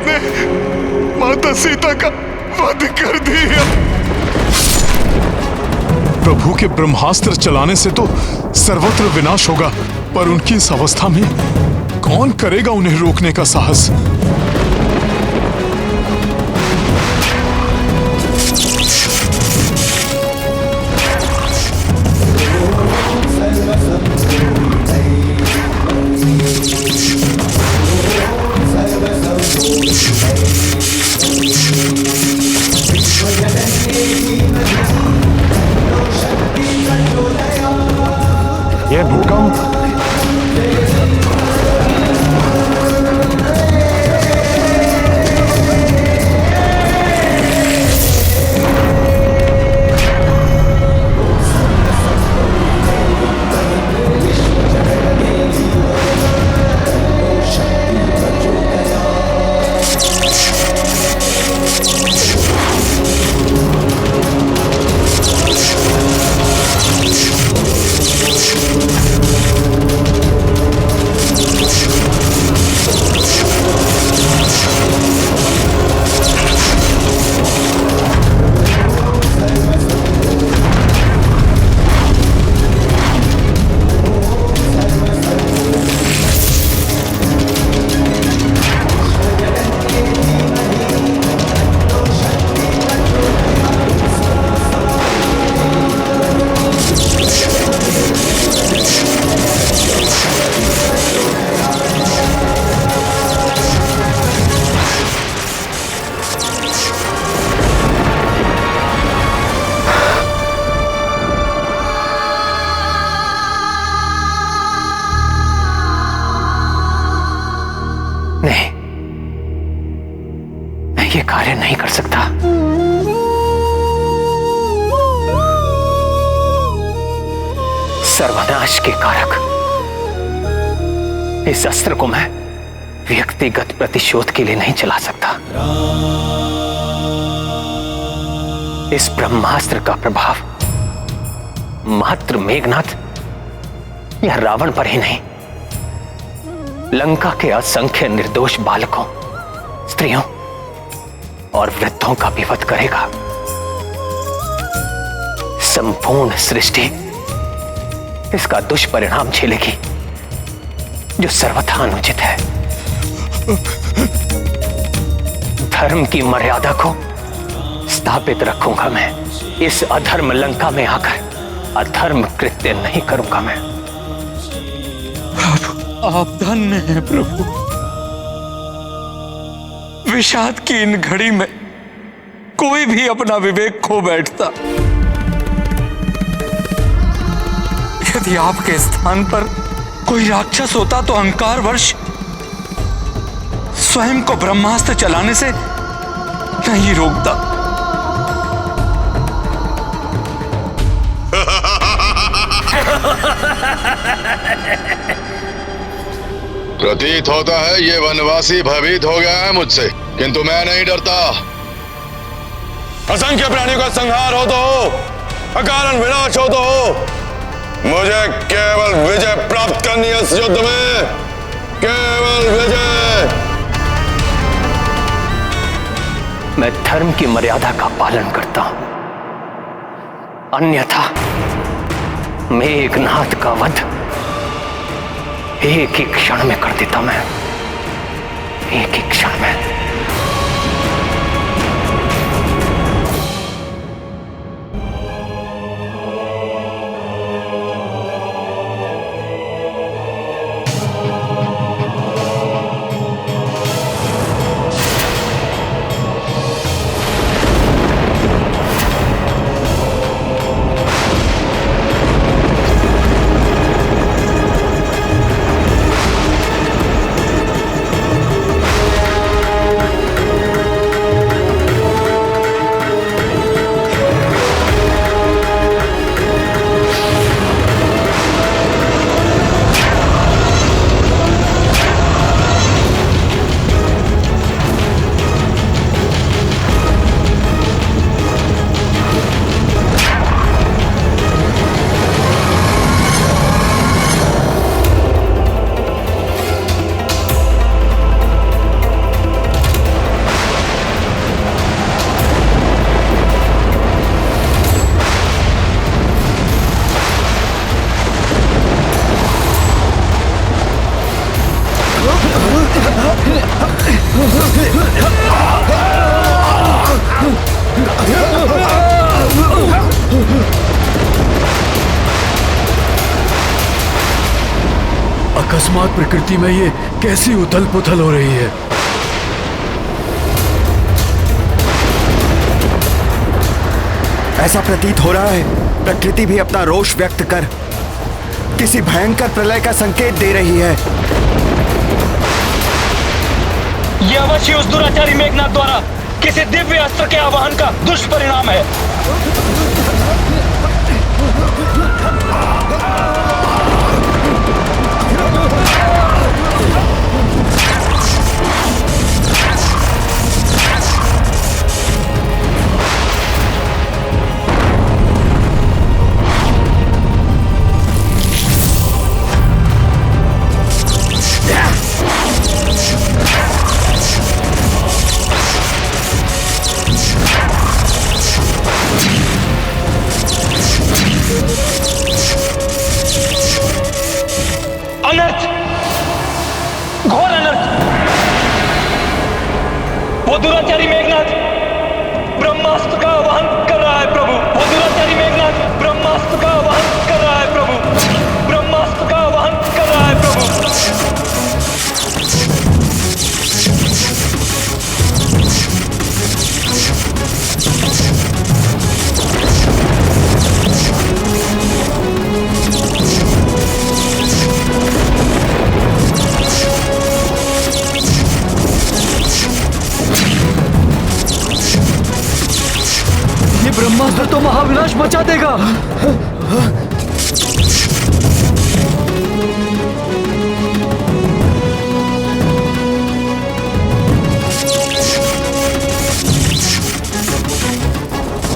ने माता सीता का वध कर दिया। प्रभु के ब्रह्मास्त्र चलाने से तो सर्वत्र विनाश होगा, पर उनकी इस अवस्था में कौन करेगा उन्हें रोकने का साहस? ये भूकंप ये कार्य नहीं कर सकता। सर्वनाश के कारक इस अस्त्र को मैं व्यक्तिगत प्रतिशोध के लिए नहीं चला सकता। इस ब्रह्मास्त्र का प्रभाव मात्र मेघनाथ या रावण पर ही नहीं, लंका के असंख्य निर्दोष बालकों, स्त्रियों और वृद्धों का भी वध करेगा। संपूर्ण सृष्टि इसका दुष्परिणाम झेलेगी, जो सर्वथा अनुचित है। धर्म की मर्यादा को स्थापित रखूंगा मैं। इस अधर्म लंका में आकर अधर्म कृत्य नहीं करूंगा मैं। आप धन्य हैं प्रभु। विषाद की इन घड़ी में कोई भी अपना विवेक खो बैठता। यदि आपके स्थान पर कोई राक्षस होता तो अहंकारवश स्वयं को ब्रह्मास्त्र चलाने से नहीं रोकता। प्रतीत होता है ये वनवासी भयभीत हो गया है मुझसे, किंतु मैं नहीं डरता। असंख्य प्राणियों का संहार हो तो हो, अकारण विनाश हो तो हो, मुझे केवल विजय प्राप्त करनी है इस युद्ध में, केवल विजय। मैं धर्म की मर्यादा का पालन करता हूं, अन्यथा मेघनाथ का वध एक ही क्षण में कर देता मैं, एक ही क्षण में। अकस्मात प्रकृति में ये कैसी उथल पुथल हो रही है। ऐसा प्रतीत हो रहा है प्रकृति भी अपना रोष व्यक्त कर किसी भयंकर प्रलय का संकेत दे रही है। यह अवश्य उस दुराचारी मेघनाथ द्वारा किसी दिव्य अस्त्र के आवाहन का दुष्परिणाम है। अनर्थ, घोर अनर्थ। वो दुराचारी मेघनाथ ब्रह्मास्त्र का आवाहन कर रहा है प्रभु। वो दुराचारी मेघनाथ ब्रह्मास्त्र का आवाहन कर रहा है प्रभु। ब्रह्मास्त्र का आवाहन कर रहा है प्रभु। ये ब्रह्मास्त्र तो महाविनाश मचा देगा।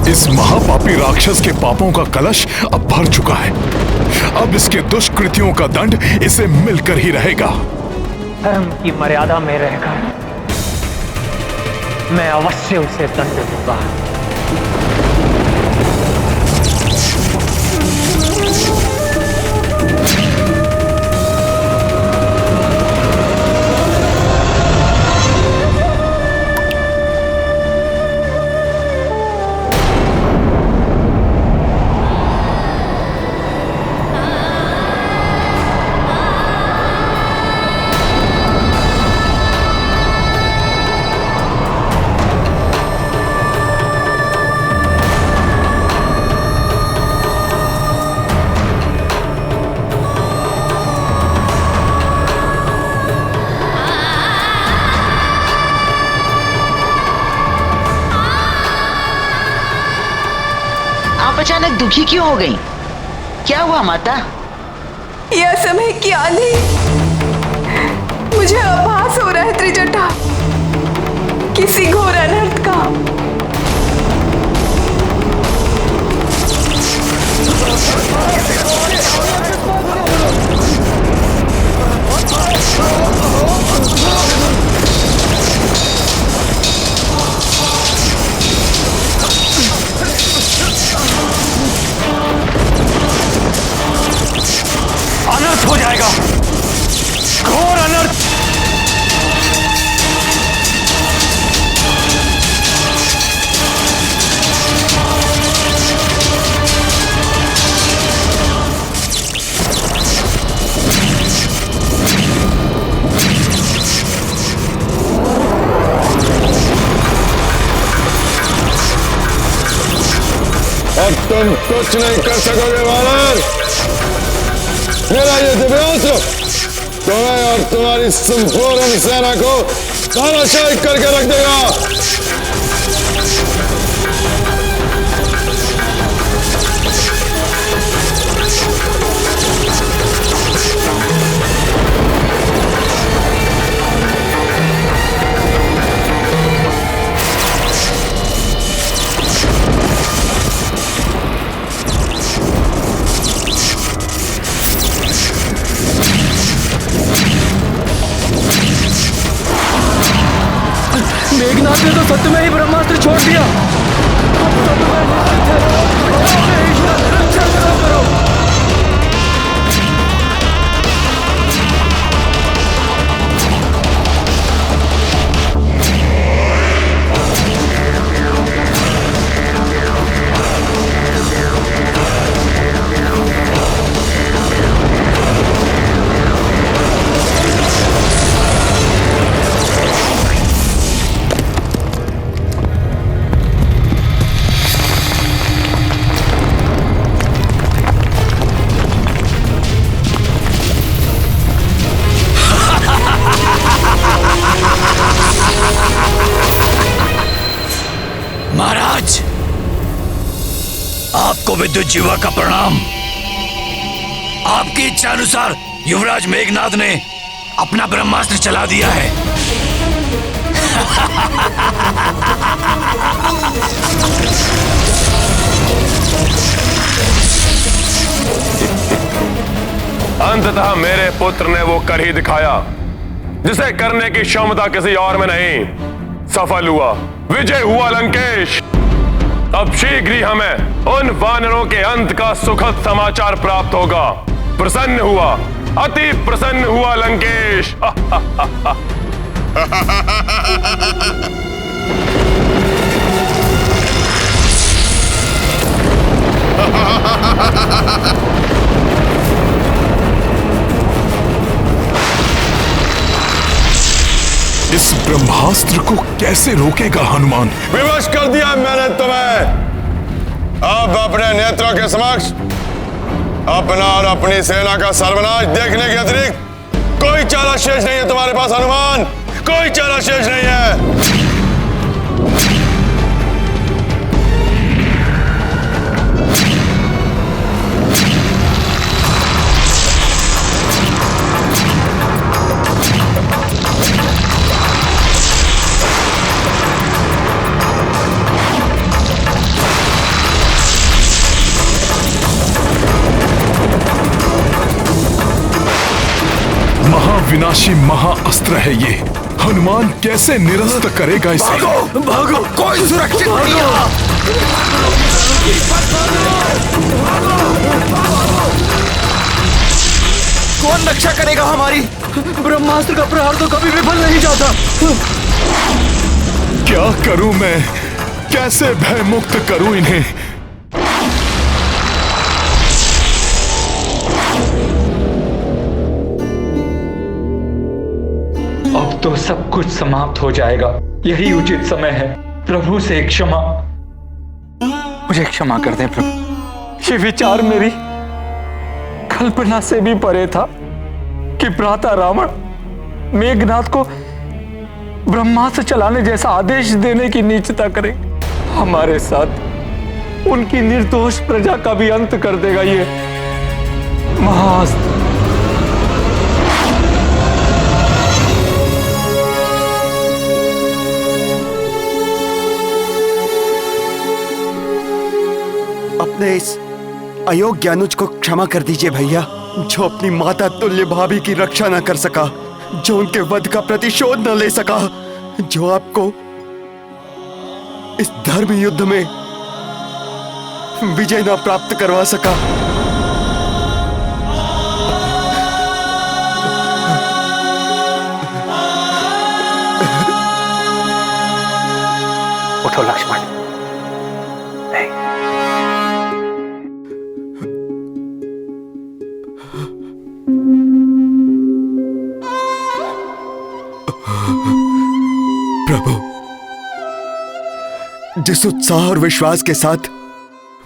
इस महापापी राक्षस के पापों का कलश अब भर चुका है। अब इसके दुष्कृतियों का दंड इसे मिलकर ही रहेगा। धर्म की मर्यादा में रहकर मैं अवश्य उसे दंड दूंगा। अचानक दुखी क्यों हो गई? क्या हुआ माता? यह समय क्या नहीं, मुझे आभास हो रहा है त्रिजटा किसी घोर अनर्थ का। अनर्थ हो जाएगा, घोर अनर्थ। अब तुम कुछ नहीं कर सकोगे वानर। मेरा ये दिव्यास्त्र तुम्हें और तुम्हारी संपूर्ण सेना को तानाशाही करके रख देगा। मेघनाथ ने तो सत्य में ही ब्रह्मास्त्र छोड़ दिया। विद्युत जीवा का प्रणाम। आपकी इच्छा अनुसार युवराज मेघनाद ने अपना ब्रह्मास्त्र चला दिया है। अंततः मेरे पुत्र ने वो कर ही दिखाया जिसे करने की क्षमता किसी और में नहीं। सफल हुआ, विजय हुआ लंकेश। अब शीघ्र ही हमें उन वानरों के अंत का सुखद समाचार प्राप्त होगा। प्रसन्न हुआ, अति प्रसन्न हुआ लंकेश। इस ब्रह्मास्त्र को कैसे रोकेगा हनुमान? विवश कर दिया मैंने तुम्हें। अब अपने नेत्रों के समक्ष अपना और अपनी सेना का सर्वनाश देखने के अतिरिक्त कोई चारा शेष नहीं है तुम्हारे पास हनुमान, कोई चारा शेष नहीं है। विनाशी महाअस्त्र है ये। हनुमान कैसे निरस्त करेगा इसे? भागो, भागो, कोई सुरक्षित नहीं है। कौन रक्षा करेगा हमारी? ब्रह्मास्त्र का प्रहार तो कभी विफल नहीं जाता। क्या करूं मैं? कैसे भय मुक्त करूं इन्हें? अब तो सब कुछ समाप्त हो जाएगा, यही उचित समय है। प्रभु से क्षमा, मुझे क्षमा कर दें प्रभु। ये विचार मेरी कल्पना से भी परे था कि भ्राता रावण मेघनाद को ब्रह्मास्त्र चलाने जैसा आदेश देने की नीचता करे। हमारे साथ उनकी निर्दोष प्रजा का भी अंत कर देगा ये महाअस्त्र। अपने इस अयोग्य अनुज को क्षमा कर दीजिए भैया, जो अपनी माता तुल्य भाभी की रक्षा न कर सका, जो उनके वध का प्रतिशोध न ले सका, जो आपको इस धर्म युद्ध में विजय न प्राप्त करवा सका। उठो लक्ष्मण। प्रभु, जिस उत्साह और विश्वास के साथ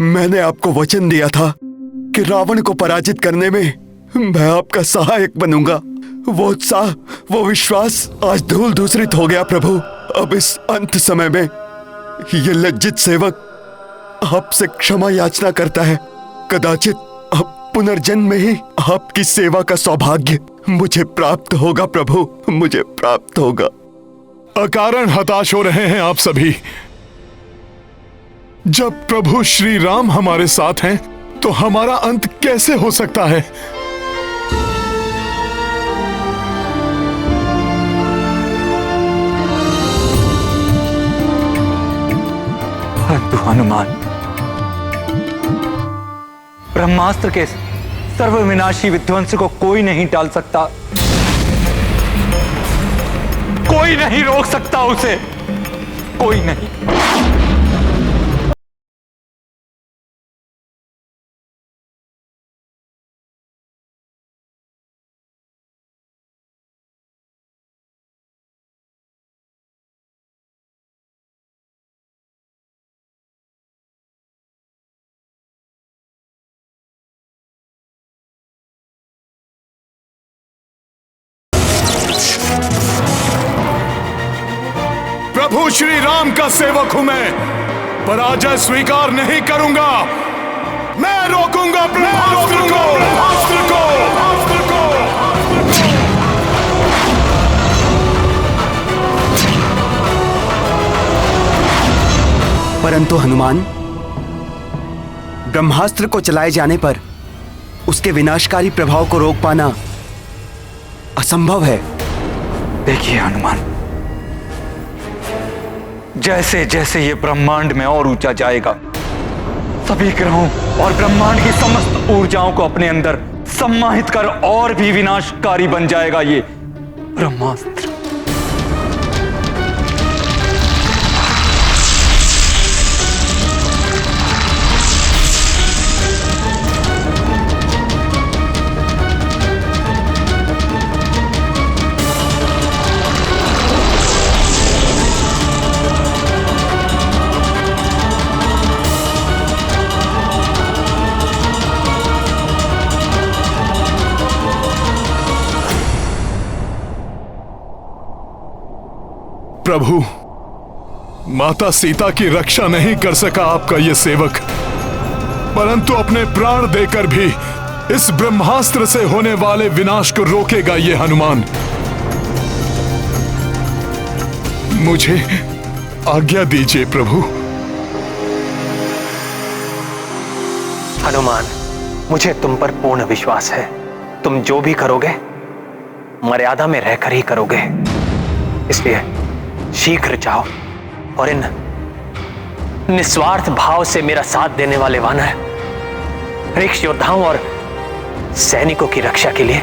मैंने आपको वचन दिया था कि रावण को पराजित करने में मैं आपका सहायक बनूंगा, वो उत्साह, वो विश्वास आज धूल धूसरित हो गया प्रभु। अब इस अंत समय में ये लज्जित सेवक आपसे क्षमा याचना करता है। कदाचित अब पुनर्जन्म में ही आपकी सेवा का सौभाग्य मुझे प्राप्त होगा प्रभु, मुझे प्राप्त होगा। अकारण हताश हो रहे हैं आप सभी। जब प्रभु श्री राम हमारे साथ हैं तो हमारा अंत कैसे हो सकता है? परंतु हनुमान, ब्रह्मास्त्र के सर्वविनाशी विध्वंस को कोई नहीं टाल सकता, कोई नहीं रोक सकता उसे, कोई नहीं। प्रभु श्री राम का सेवक हूं मैं, पराजय स्वीकार नहीं करूंगा। मैं रोकूंगा ब्रह्मास्त्र को। परंतु हनुमान, ब्रह्मास्त्र को चलाए जाने पर उसके विनाशकारी प्रभाव को रोक पाना असंभव है। देखिए हनुमान, जैसे जैसे ये ब्रह्मांड में और ऊंचा जाएगा, सभी ग्रहों और ब्रह्मांड की समस्त ऊर्जाओं को अपने अंदर सम्माहित कर और भी विनाशकारी बन जाएगा ये ब्रह्मास्त्र। प्रभु, माता सीता की रक्षा नहीं कर सका आपका ये सेवक, परंतु अपने प्राण देकर भी इस ब्रह्मास्त्र से होने वाले विनाश को रोकेगा ये हनुमान। मुझे आज्ञा दीजिए प्रभु। हनुमान, मुझे तुम पर पूर्ण विश्वास है। तुम जो भी करोगे मर्यादा में रहकर ही करोगे, इसलिए शीघ्र जाओ और इन निस्वार्थ भाव से मेरा साथ देने वाले वानर ऋक्ष योद्धाओं और सैनिकों की रक्षा के लिए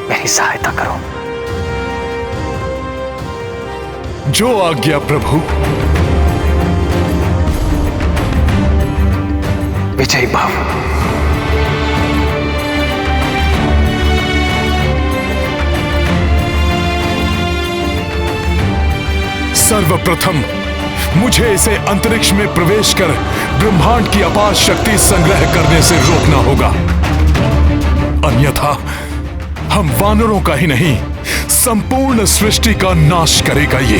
मेरी सहायता करो। जो आज्ञा प्रभु। विजयी भव। सर्वप्रथम मुझे इसे अंतरिक्ष में प्रवेश कर ब्रह्मांड की अपार शक्ति संग्रह करने से रोकना होगा, अन्यथा हम वानरों का ही नहीं संपूर्ण सृष्टि का नाश करेगा ये।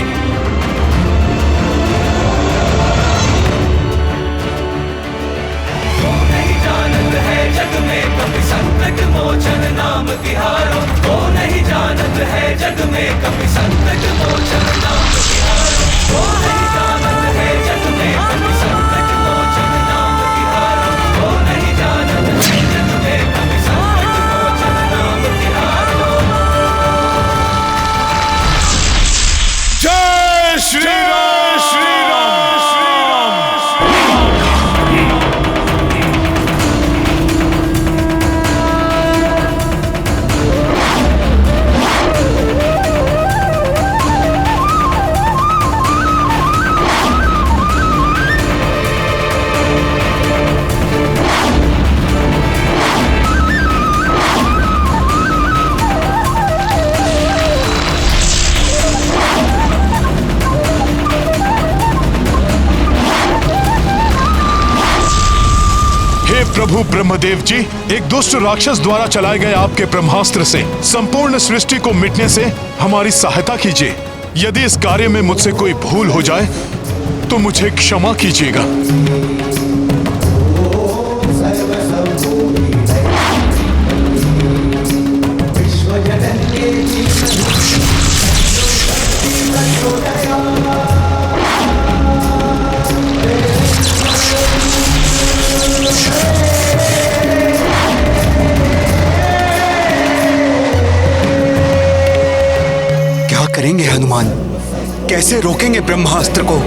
नहीं जानत है जग में कभी संकट मोचन नाम तिहारो, वो नहीं जानत है जग में कभी संकट मोचन नाम तिहारो, वो नहीं जानत है जग में कभी संकट मोचन नाम तिहारो, वो नहीं जानत है जग में कभी संकट मोचन नाम तिहारो। जय श्री राम, श्री राम, श्री राम। प्रभु ब्रह्मदेव जी, एक दुष्ट राक्षस द्वारा चलाए गए आपके ब्रह्मास्त्र से संपूर्ण सृष्टि को मिटने से हमारी सहायता कीजिए। यदि इस कार्य में मुझसे कोई भूल हो जाए तो मुझे क्षमा कीजिएगा। करेंगे हनुमान? कैसे रोकेंगे ब्रह्मास्त्र को?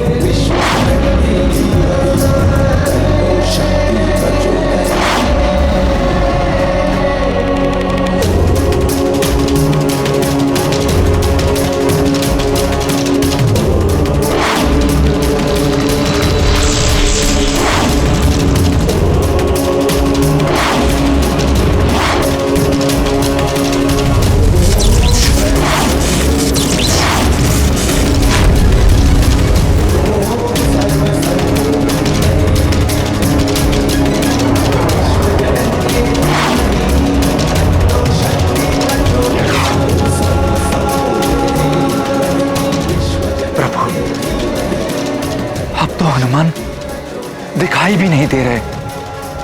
दिखाई भी नहीं दे रहे।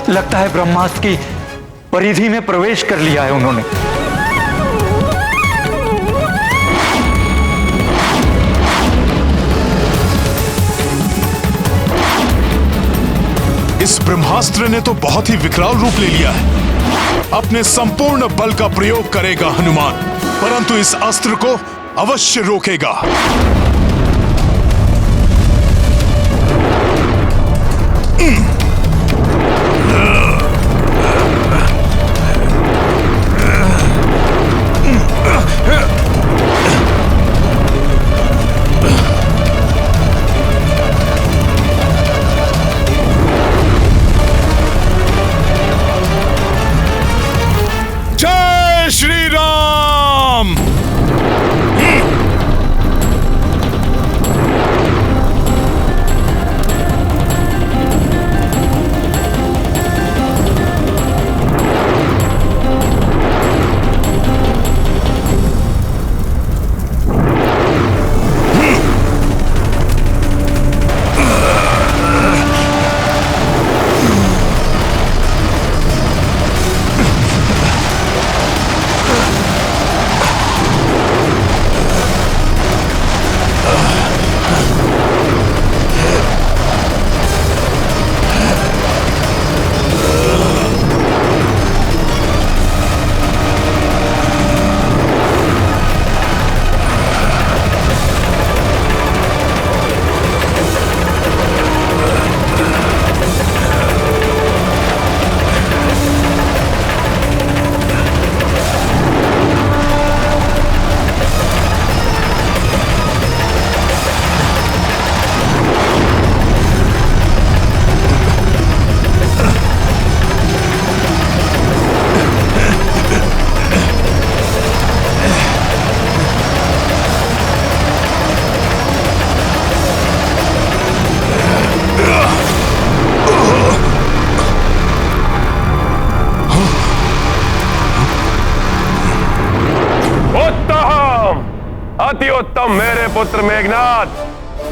लगता है ब्रह्मास्त्र की परिधि में प्रवेश कर लिया है उन्होंने। इस ब्रह्मास्त्र ने तो बहुत ही विकराल रूप ले लिया है। अपने संपूर्ण बल का प्रयोग करेगा हनुमान, परंतु इस अस्त्र को अवश्य रोकेगा। जय श्री राम। अति उत्तम मेरे पुत्र मेघनाद,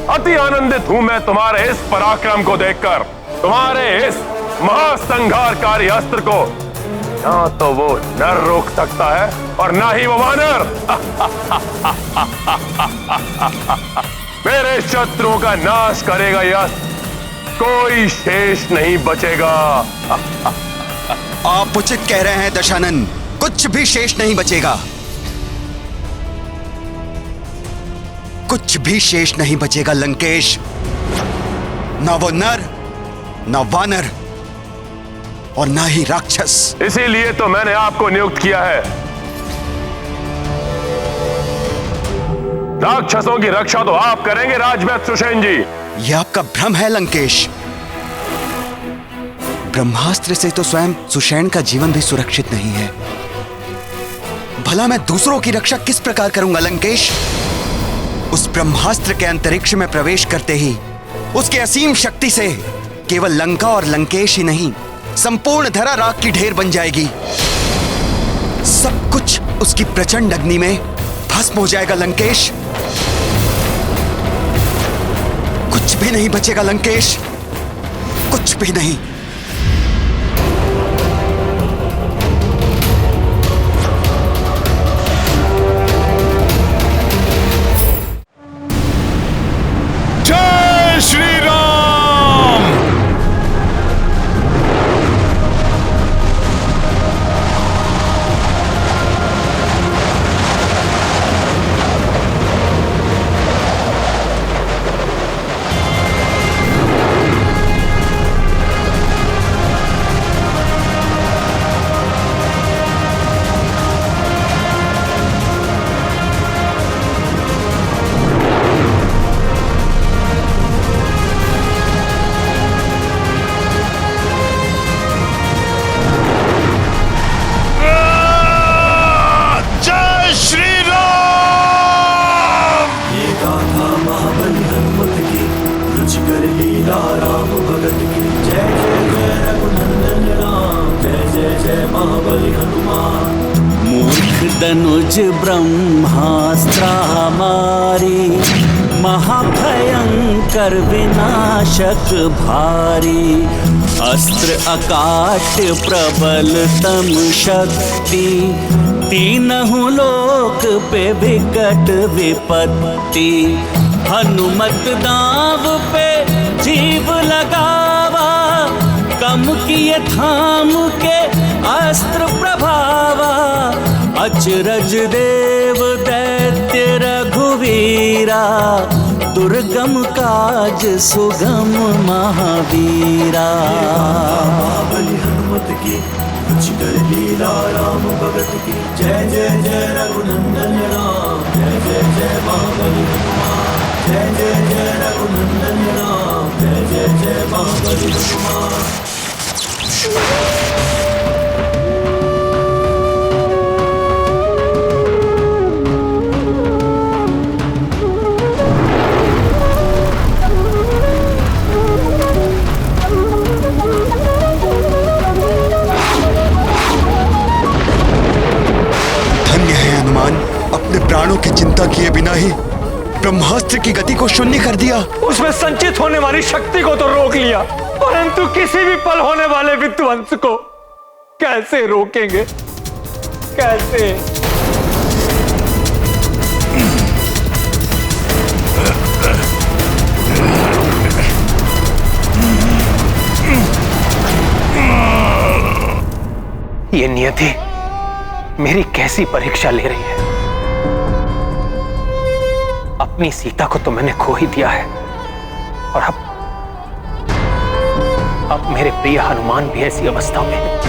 अति आनंदित हूं मैं तुम्हारे इस पराक्रम को देखकर। तुम्हारे इस महासंहारकारी अस्त्र को ना तो वो नर रोक सकता है और ना ही वो वानर। मेरे शत्रुओं का नाश करेगा यह अस्त्र, कोई शेष नहीं बचेगा। आप उचित कह रहे हैं दशानन, कुछ भी शेष नहीं बचेगा। कुछ भी शेष नहीं बचेगा लंकेश। ना वो नर, ना वानर और ना ही राक्षस। इसीलिए तो मैंने आपको नियुक्त किया है। राक्षसों की रक्षा तो आप करेंगे राजवैद्य सुषेण जी। यह आपका भ्रम है लंकेश। ब्रह्मास्त्र से तो स्वयं सुषेण का जीवन भी सुरक्षित नहीं है। भला मैं दूसरों की रक्षा किस प्रकार करूंगा लंकेश? उस ब्रह्मास्त्र के अंतरिक्ष में प्रवेश करते ही उसके असीम शक्ति से केवल लंका और लंकेश ही नहीं, संपूर्ण धरा राख की ढेर बन जाएगी। सब कुछ उसकी प्रचंड अग्नि में भस्म हो जाएगा लंकेश। कुछ भी नहीं बचेगा लंकेश, कुछ भी नहीं। जय श्री राम। धनुज ब्रह्मास्त्र हमारी, महाभयंकर विनाशक भारी। अस्त्र अकाट प्रबलतम शक्ति, तीनहु लोक पे विकट विपत्ति। हनुमत दाव पे जीव लगावा, कम किए थाम के अस्त्र प्रभावा। अचरज देव दैत्य रघुवीरा, दुर्गम काज सुगम महावीरा। बलि हनुमत की कुछ कर लीला राम भगत की। जय जय जय रघुनंदन राम, जय जय जय महाबली हनुमान। जय जय जय रघुनंदन राम, जय जय जय महाबली हनुमान। अपने प्राणों की चिंता किए बिना ही ब्रह्मास्त्र की गति को शून्य कर दिया। उसमें संचित होने वाली शक्ति को तो रोक लिया, परंतु किसी भी पल होने वाले विध्वंस को कैसे रोकेंगे? कैसे? ये नियति मेरी कैसी परीक्षा ले रही है। अपनी सीता को तो मैंने खो ही दिया है, और अब मेरे प्रिय हनुमान भी ऐसी अवस्था में है।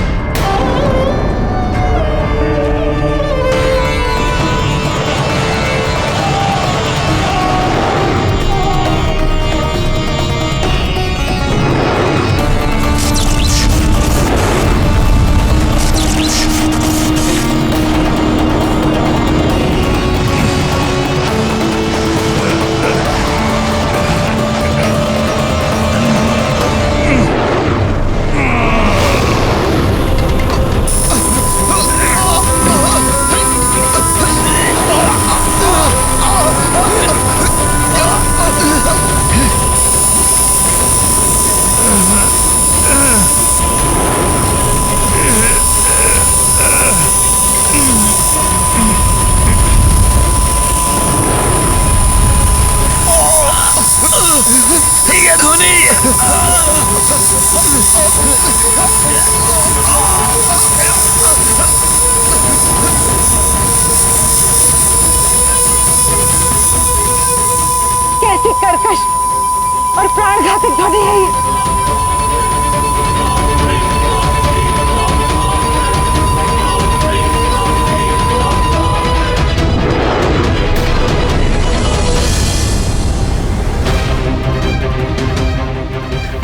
कैसी कर्कश और प्राणघातक ध्वनि है ये।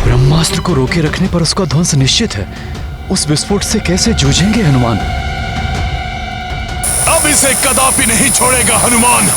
ब्रह्मास्त्र को रोके रखने पर उसका ध्वंस निश्चित है। उस विस्फोट से कैसे जूझेंगे हनुमान? अब इसे कदापि नहीं छोड़ेगा हनुमान।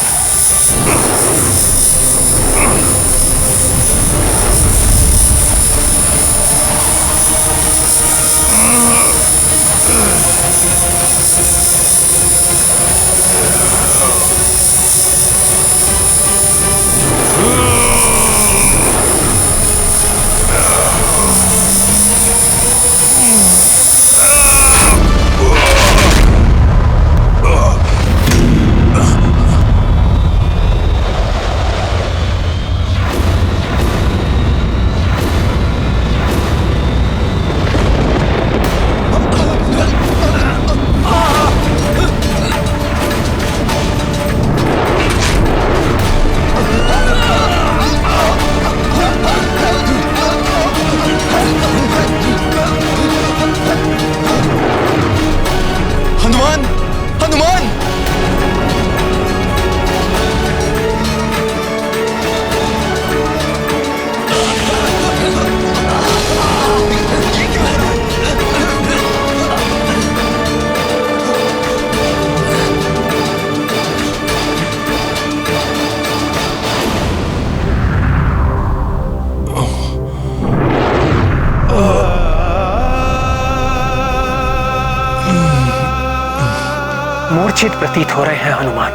मूर्छित प्रतीत हो रहे हैं हनुमान।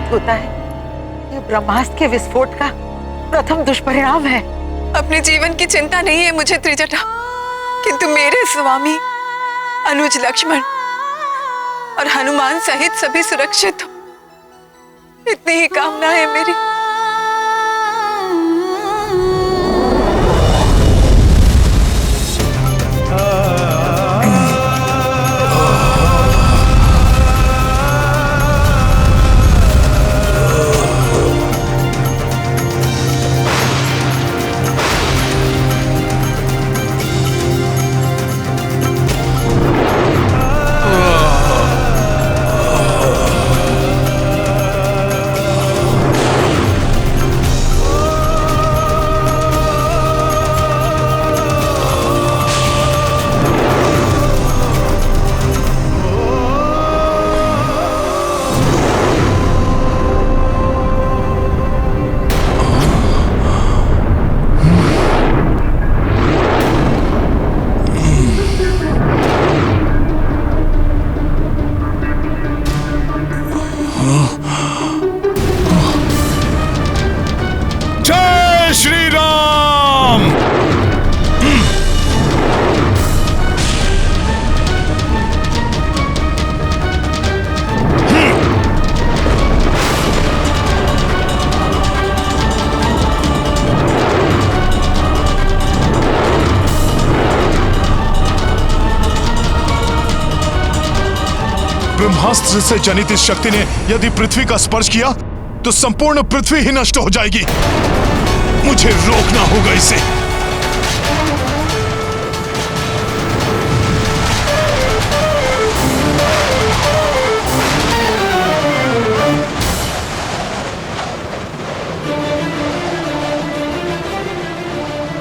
प्रतीत होता है ये ब्रह्मास्त्र के विस्फोट का प्रथम दुष्परिणाम है। अपने जीवन की चिंता नहीं है मुझे त्रिजटा, किंतु मेरे स्वामी अनुज लक्ष्मण और हनुमान सहित सभी सुरक्षित हो, इतनी ही कामना है मेरी। जय श्री राम। ब्रह्मास्त्र से जनित इस शक्ति ने यदि पृथ्वी का स्पर्श किया तो संपूर्ण पृथ्वी ही नष्ट हो जाएगी। मुझे रोकना होगा इसे।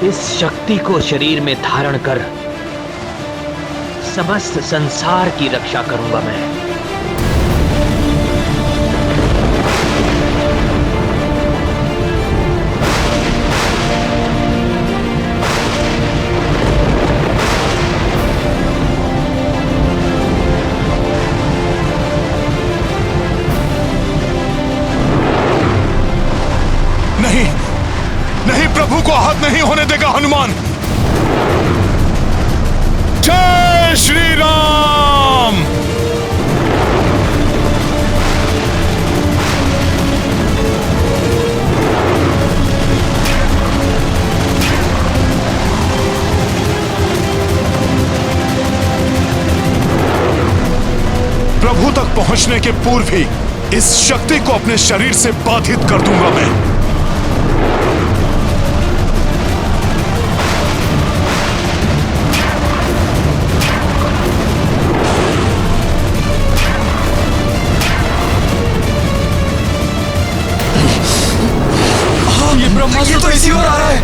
इस शक्ति को शरीर में धारण कर समस्त संसार की रक्षा करूंगा मैं। नहीं, नहीं, प्रभु को आहत नहीं होने देगा हनुमान। जय श्री राम। प्रभु तक पहुंचने के पूर्व ही इस शक्ति को अपने शरीर से बाधित कर दूंगा मैं। ये ब्रह्मास्त्र तो इसी ओर आ रहा है।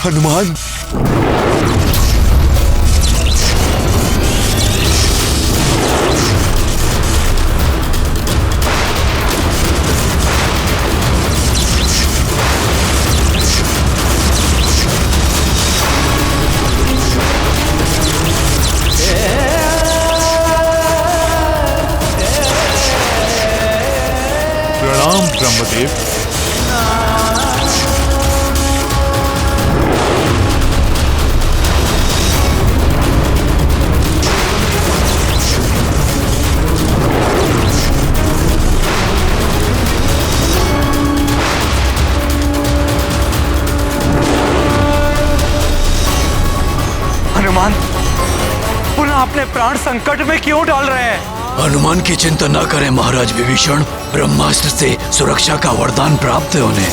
हनुमान, प्रणाम ब्रह्मदेव। हनुमान, पुनः अपने प्राण संकट में क्यों डाल रहे हैं? हनुमान की चिंता न करें महाराज विभीषण, ब्रह्मास्त्र से सुरक्षा का वरदान प्राप्त है उन्हें।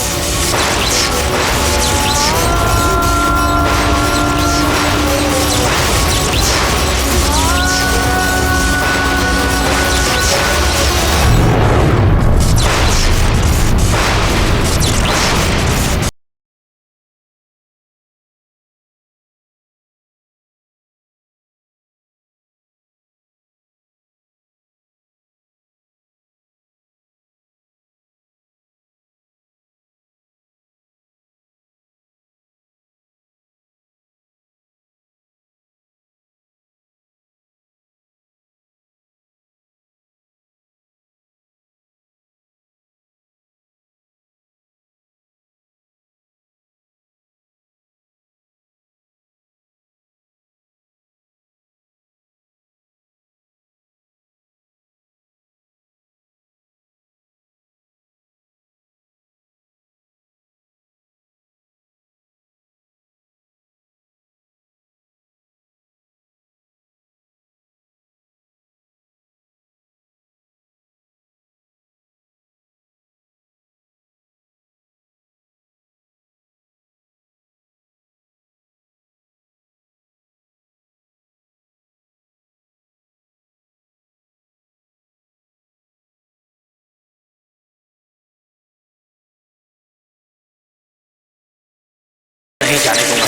जाने दूंगा।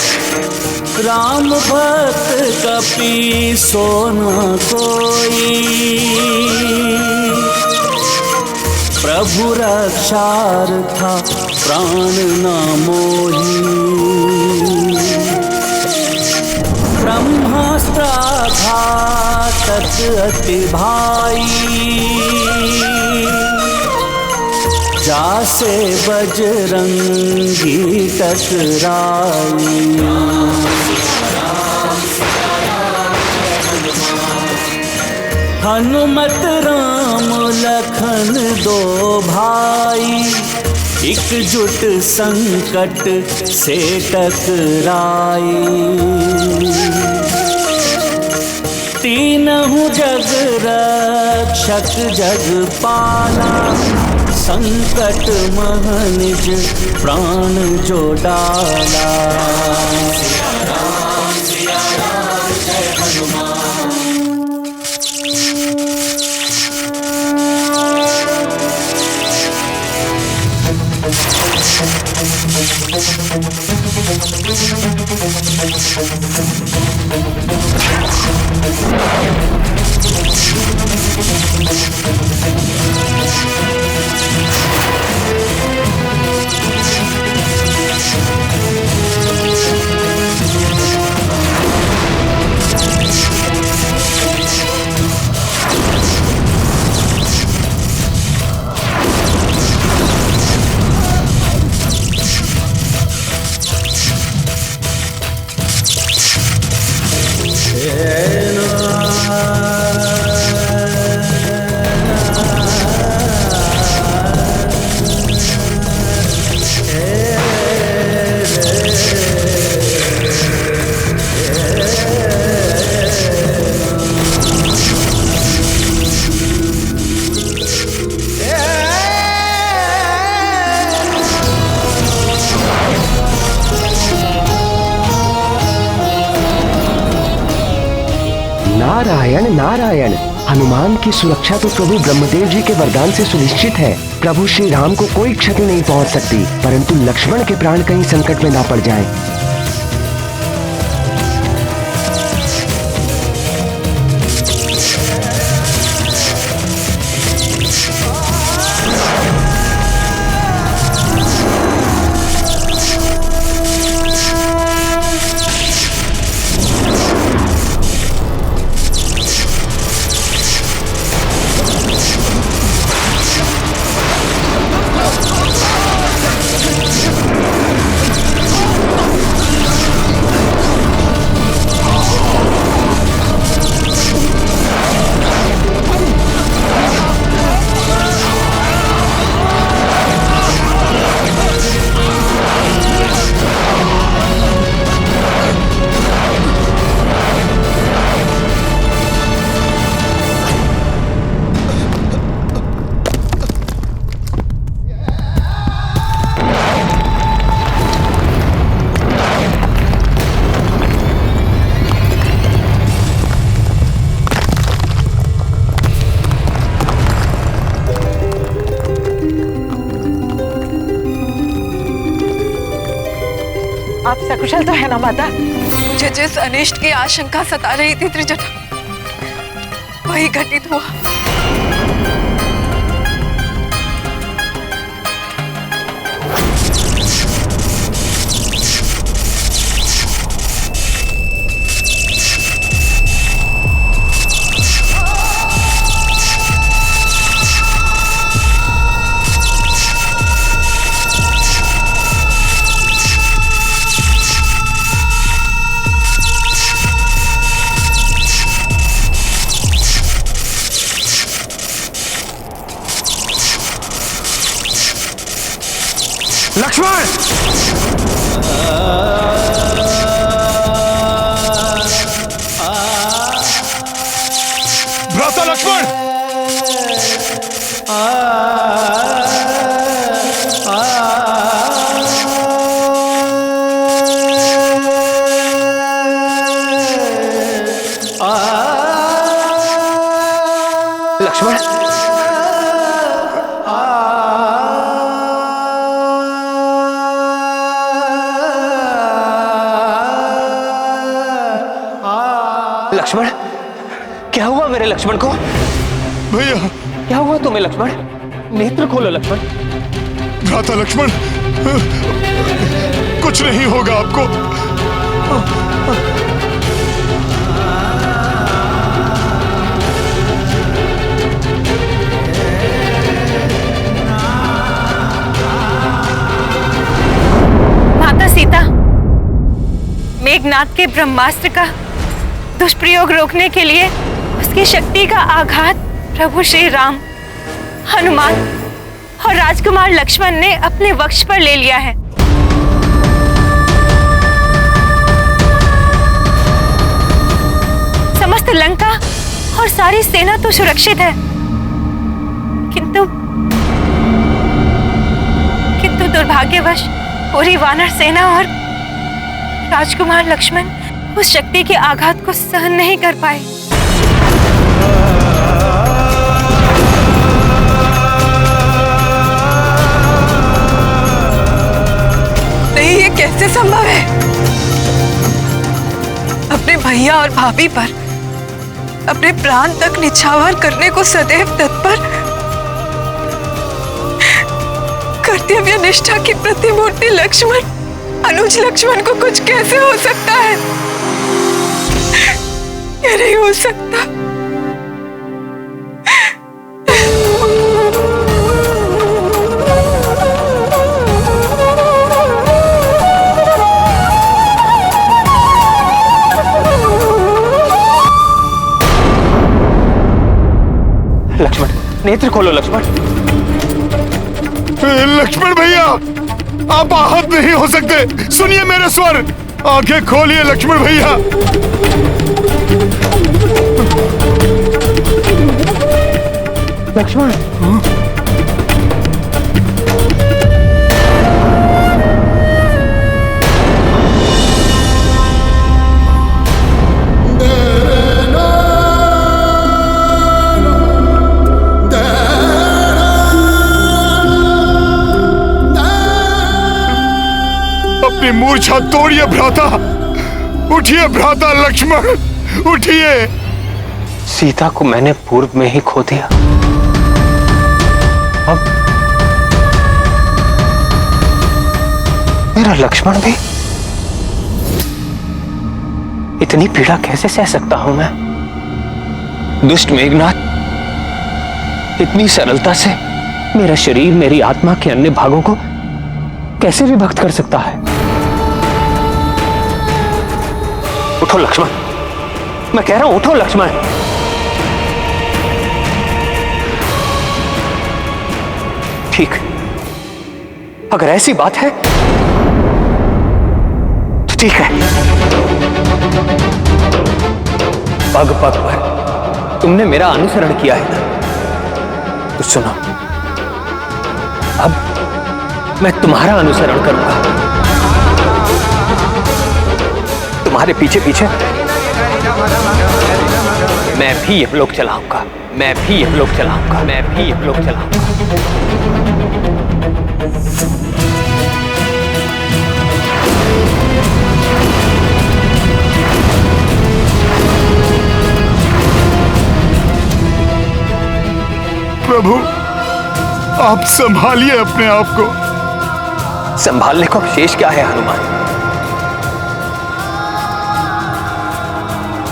राम भक्त कपि सोना कोई, प्रभु रक्षार्था प्राण न मोही। ब्रह्मास्त्र घातक अति भाई, जासे बजरंगी टकराई। हनुमत राम लखन दो भाई, एकजुट संकट से टकराई। तीनहु जग रक्षक जग पाला, संकट मह निज प्राण जो डाला। नारायण नारायण। हनुमान की सुरक्षा तो प्रभु ब्रह्मदेव जी के वरदान से सुनिश्चित है। प्रभु श्री राम को कोई क्षति नहीं पहुंच सकती, परंतु लक्ष्मण के प्राण कहीं संकट में ना पड़ जाएं। आप सकुशल तो है ना माता? मुझे जिस अनिष्ट की आशंका सता रही थी त्रिजटा, वही घटित हुआ। लक्ष्मण! भ्राता लक्ष्मण! लक्ष्मण! लक्ष्मण, क्या हुआ मेरे लक्ष्मण को? भैया क्या हुआ तुम्हें लक्ष्मण? नेत्र खोलो लक्ष्मण। भ्राता लक्ष्मण, कुछ नहीं होगा आपको। माता सीता, मेघनाद के ब्रह्मास्त्र का दुष्प्रयोग रोकने के लिए उसकी शक्ति का आघात प्रभु श्री राम, हनुमान और राजकुमार लक्ष्मण ने अपने वक्ष पर ले लिया है। समस्त लंका और सारी सेना तो सुरक्षित है, किंतु दुर्भाग्यवश पूरी वानर सेना और राजकुमार लक्ष्मण उस शक्ति के आघात को सहन नहीं कर पाए। नहीं, ये कैसे संभव है? अपने भैया और भाभी पर अपने प्राण तक निछावर करने को सदैव तत्पर, कर्तव्य निष्ठा की प्रतिमूर्ति लक्ष्मण, अनुज लक्ष्मण को कुछ कैसे हो सकता है? ये नहीं हो सकता। लक्ष्मण, नेत्र खोलो लक्ष्मण। लक्ष्मण भैया, आप आहत नहीं हो सकते। सुनिए मेरे स्वर, आंखें खोलिए लक्ष्मण भैया। लक्ष्मण, अपनी मूर्छा तोड़िए भ्राता। उठिए भ्राता लक्ष्मण, उठिए। सीता को मैंने पूर्व में ही खो दिया, अब मेरा लक्ष्मण भी। इतनी पीड़ा कैसे सह सकता हूं मैं? दुष्ट मेघनाद इतनी सरलता से मेरा शरीर, मेरी आत्मा के अन्य भागों को कैसे विभक्त कर सकता है? उठो लक्ष्मण, मैं कह रहा हूं उठो लक्ष्मण। ठीक, अगर ऐसी बात है तो ठीक है। पग पग पर तुमने मेरा अनुसरण किया है ना, तो सुनो, अब मैं तुम्हारा अनुसरण करूंगा। तुम्हारे पीछे पीछे मैं भी यह लोक चलाऊंगा, मैं भी यह लोक चलाऊंगा, मैं भी यह लोक चलाऊंगा। प्रभु, आप संभालिए अपने आप को। संभालने को शेष क्या है हनुमान?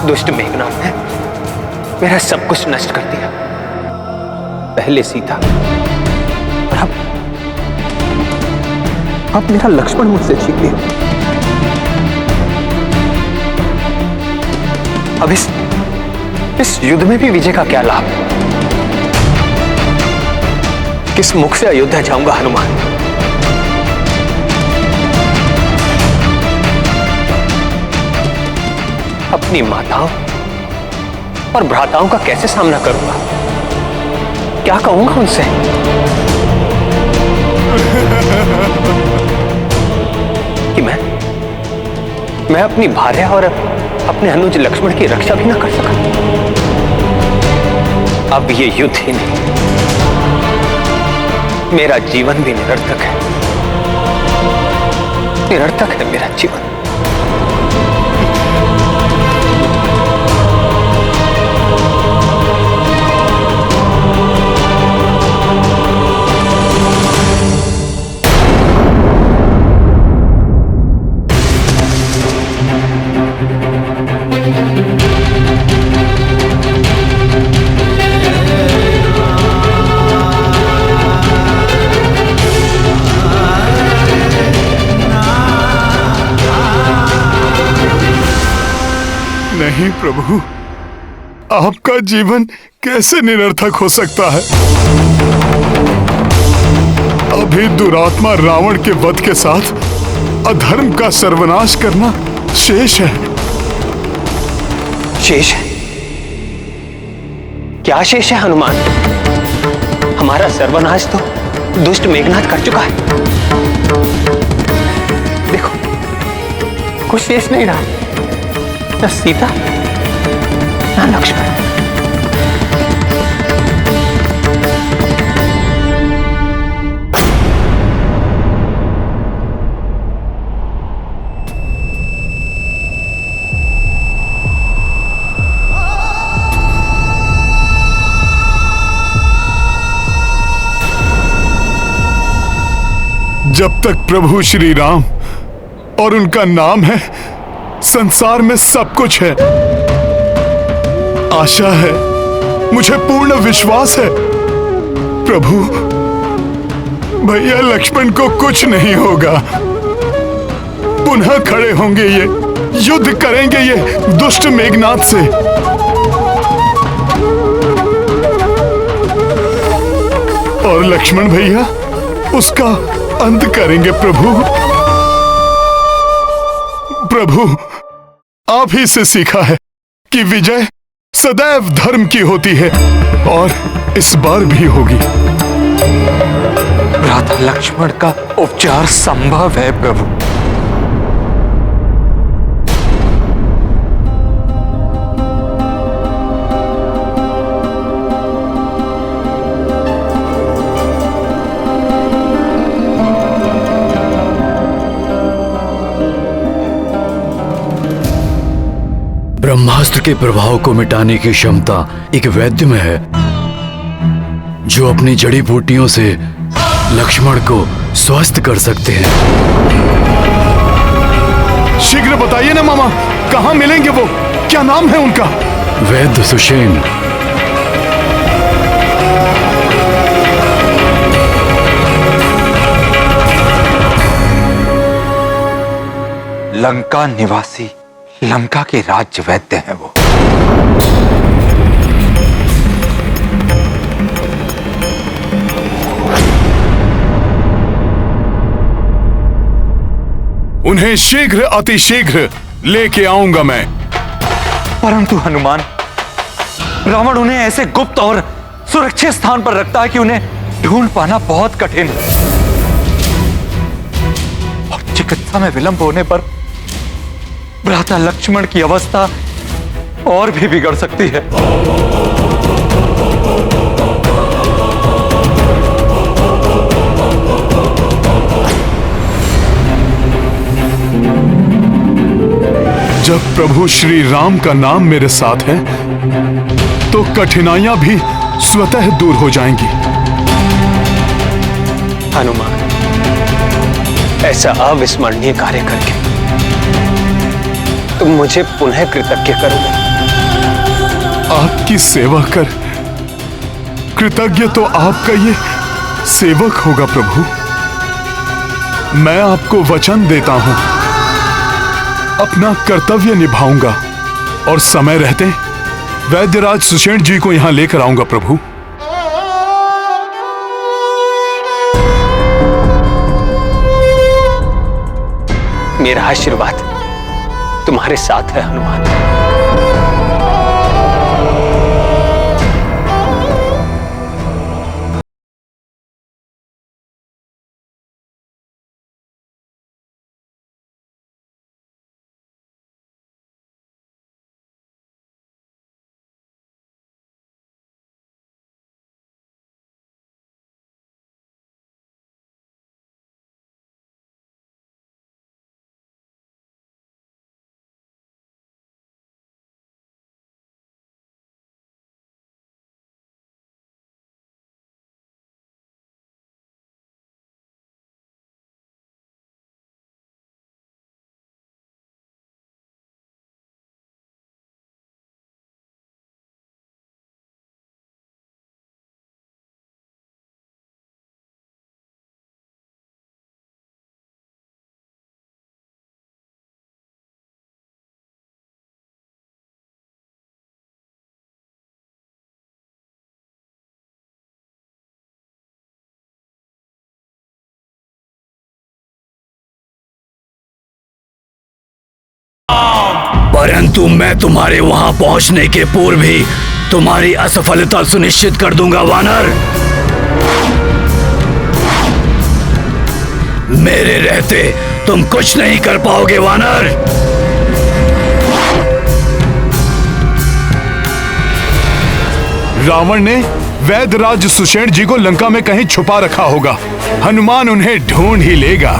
दुष्ट मेघनाद ने मेरा सब कुछ नष्ट कर दिया। पहले सीता और अब मेरा लक्ष्मण मुझसे छीन लिया। अब इस युद्ध में भी विजय का क्या लाभ? किस मुख से अयोध्या जाऊंगा हनुमान? अपनी माताओं और भ्राताओं का कैसे सामना करूंगा? क्या कहूंगा उनसे? कि मैं अपनी भार्या और अपने अनुज लक्ष्मण की रक्षा भी ना कर सका। अब ये युद्ध ही नहीं, मेरा जीवन भी निरर्थक है। निरर्थक है मेरा जीवन। नहीं प्रभु, आपका जीवन कैसे निरर्थक हो सकता है? अभी दुरात्मा रावण के वध के साथ अधर्म का सर्वनाश करना शेष है। शेष? क्या शेष है हनुमान? हमारा सर्वनाश तो दुष्ट मेघनाथ कर चुका है। देखो, कुछ शेष नहीं रहा, न सीता न लक्ष्मण। जब तक प्रभु श्री राम और उनका नाम है, संसार में सब कुछ है। आशा है, मुझे पूर्ण विश्वास है प्रभु, भैया लक्ष्मण को कुछ नहीं होगा। पुनः खड़े होंगे ये, युद्ध करेंगे ये दुष्ट मेघनाथ से। और लक्ष्मण भैया उसका अंत करेंगे प्रभु। प्रभु, आप ही से सीखा है कि विजय सदैव धर्म की होती है, और इस बार भी होगी। भ्राता लक्ष्मण का उपचार संभव है प्रभु। ब्रह्मास्त्र के प्रभाव को मिटाने की क्षमता एक वैद्य में है, जो अपनी जड़ी बूटियों से लक्ष्मण को स्वस्थ कर सकते हैं। शीघ्र बताइए ना मामा, कहाँ मिलेंगे वो? क्या नाम है उनका? वैद्य सुषेण। लंका निवासी, लंका के राज्य वैद्य हैं वो। उन्हें शीघ्र अतिशीघ्र लेके आऊंगा मैं। परंतु हनुमान, रावण उन्हें ऐसे गुप्त और सुरक्षित स्थान पर रखता है कि उन्हें ढूंढ पाना बहुत कठिन है। और चिकित्सा में विलंब होने पर भ्राता लक्ष्मण की अवस्था और भी बिगड़ सकती है। जब प्रभु श्री राम का नाम मेरे साथ है, तो कठिनाइयां भी स्वतः दूर हो जाएंगी। हनुमान, ऐसा अविस्मरणीय कार्य करके तुम मुझे पुनः कृतज्ञ करोगे। आपकी सेवा कर कृतज्ञ तो आपका ये सेवक होगा प्रभु। मैं आपको वचन देता हूं, अपना कर्तव्य निभाऊंगा और समय रहते वैद्यराज सुषेण जी को यहां लेकर आऊंगा प्रभु। मेरा आशीर्वाद तुम्हारे साथ है हनुमान। परंतु मैं तुम्हारे वहां पहुंचने के पूर्व ही तुम्हारी असफलता सुनिश्चित कर दूंगा वानर। मेरे रहते तुम कुछ नहीं कर पाओगे वानर। रावण ने वैद्यराज सुषेण जी को लंका में कहीं छुपा रखा होगा। हनुमान उन्हें ढूंढ ही लेगा।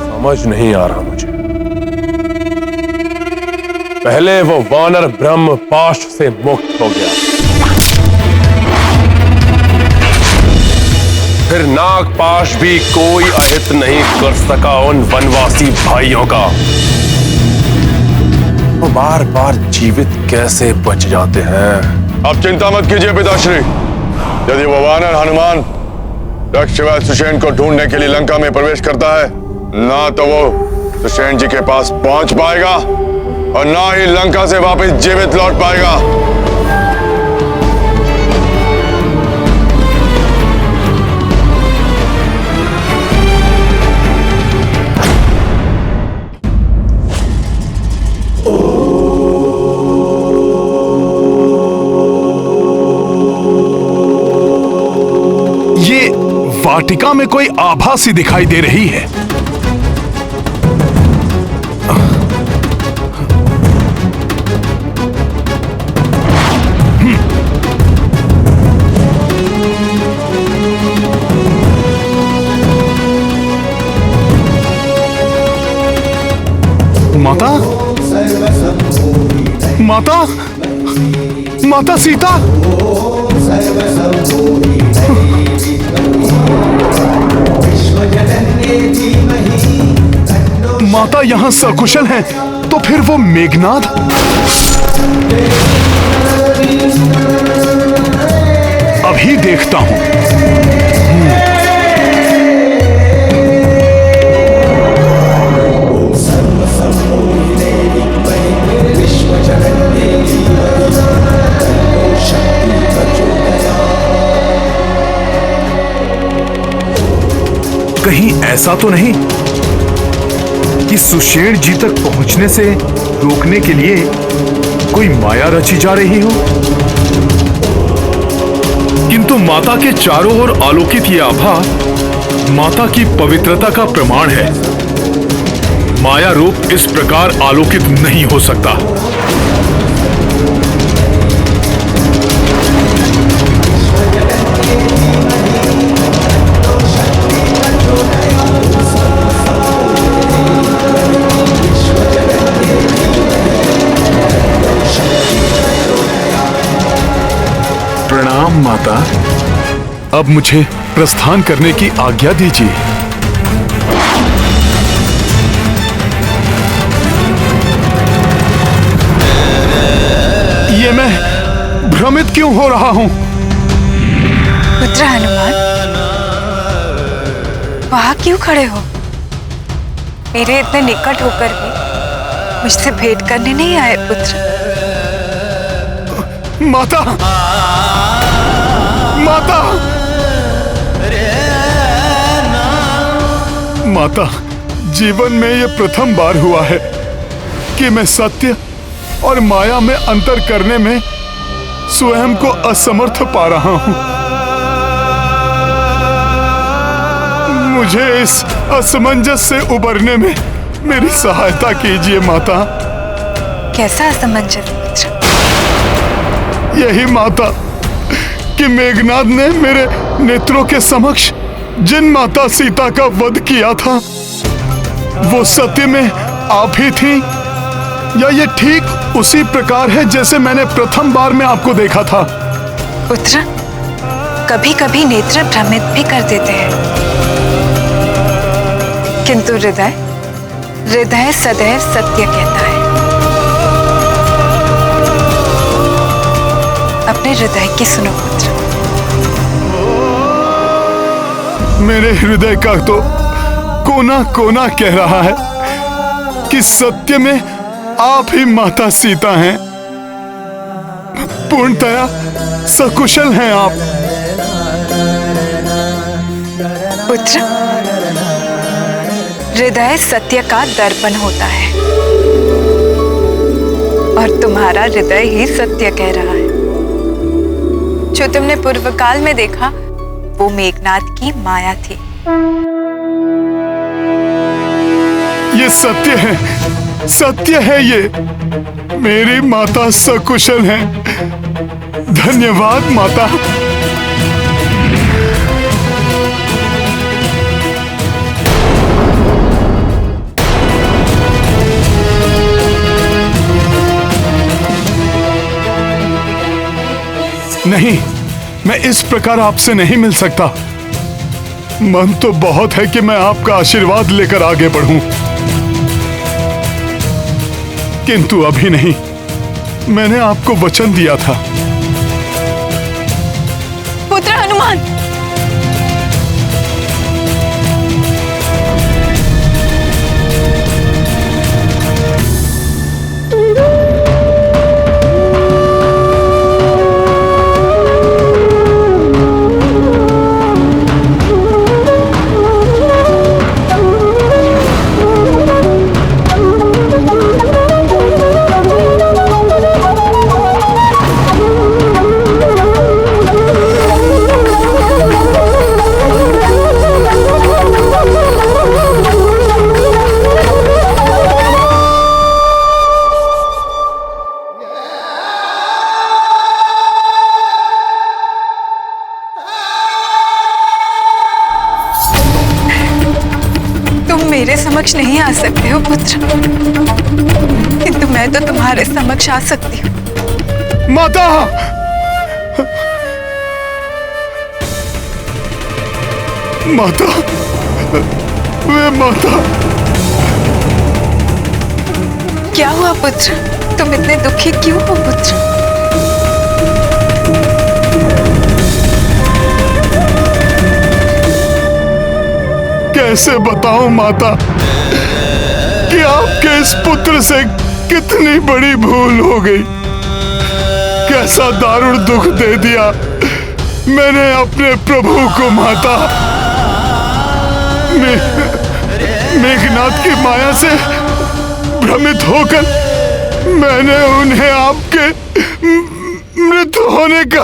समझ नहीं आ रहा मुझे। पहले वो वानर ब्रह्म पाश से मुक्त हो गया, फिर नाग पाश भी कोई अहित नहीं कर सका उन वनवासी भाइयों का। वो बार बार जीवित कैसे बच जाते हैं। अब चिंता मत कीजिए पिताश्री। यदि वो वानर हनुमान दक्षवैद्य सुषेण को ढूंढने के लिए लंका में प्रवेश करता है, ना तो वो सुषेण जी के पास पहुंच पाएगा और ना ही लंका से वापस जीवित लौट पाएगा। ये वाटिका में कोई आभा सी दिखाई दे रही है। माता, माता, माता सीता। माता यहाँ सकुशल हैं, तो फिर वो मेघनाद? अभी देखता हूं। कहीं ऐसा तो नहीं कि सुषेण जी तक पहुंचने से रोकने के लिए कोई माया रची जा रही हो? किंतु माता के चारों ओर आलोकित ये आभा माता की पवित्रता का प्रमाण है। माया रूप इस प्रकार आलोकित नहीं हो सकता। प्रणाम माता। अब मुझे प्रस्थान करने की आज्ञा दीजिए। ये मैं भ्रमित क्यों हो रहा हूं? पुत्र हनुमान, वहां क्यों खड़े हो? मेरे इतने निकट होकर भी मुझसे भेंट करने नहीं आए पुत्र? माता, माता, माता, जीवन में ये प्रथम बार हुआ है कि मैं सत्य और माया में अंतर करने में स्वयं को असमर्थ पा रहा हूं। मुझे इस असमंजस से उबरने में मेरी सहायता कीजिए माता। कैसा असमंजस पुत्र? यही माता कि मेघनाद ने मेरे नेत्रों के समक्ष जिन माता सीता का वध किया था, वो सत्य में आप ही थी, या ये ठीक उसी प्रकार है जैसे मैंने प्रथम बार में आपको देखा था? पुत्र, कभी कभी नेत्र भ्रमित भी कर देते हैं, किंतु हृदय सदैव सत्य कहता है। अपने हृदय की सुनो पुत्र। मेरे हृदय का तो कोना कोना कह रहा है कि सत्य में आप ही माता सीता हैं। पूर्णतया सकुशल हैं आप। पुत्र, हृदय सत्य का दर्पण होता है और तुम्हारा हृदय ही सत्य कह रहा है। जो तुमने पूर्व काल में देखा वो मेघनाद की माया थी। ये सत्य है ये। मेरी माता सकुशल है। धन्यवाद माता। नहीं, मैं इस प्रकार आपसे नहीं मिल सकता। मन तो बहुत है कि मैं आपका आशीर्वाद लेकर आगे बढ़ूं, किंतु अभी नहीं। मैंने आपको वचन दिया था। पुत्र हनुमान, मेरे समक्ष नहीं आ सकते हो पुत्र, किंतु मैं तो तुम्हारे समक्ष आ सकती हूँ। माता! माता! वे माता! क्या हुआ पुत्र? तुम इतने दुखी क्यों हो पुत्र? कैसे बताऊं माता कि आपके इस पुत्र से कितनी बड़ी भूल हो गई। कैसा दारुण दुख दे दिया मैंने अपने प्रभु को माता। मेघनाद की माया से भ्रमित होकर मैंने उन्हें आपके मृत होने का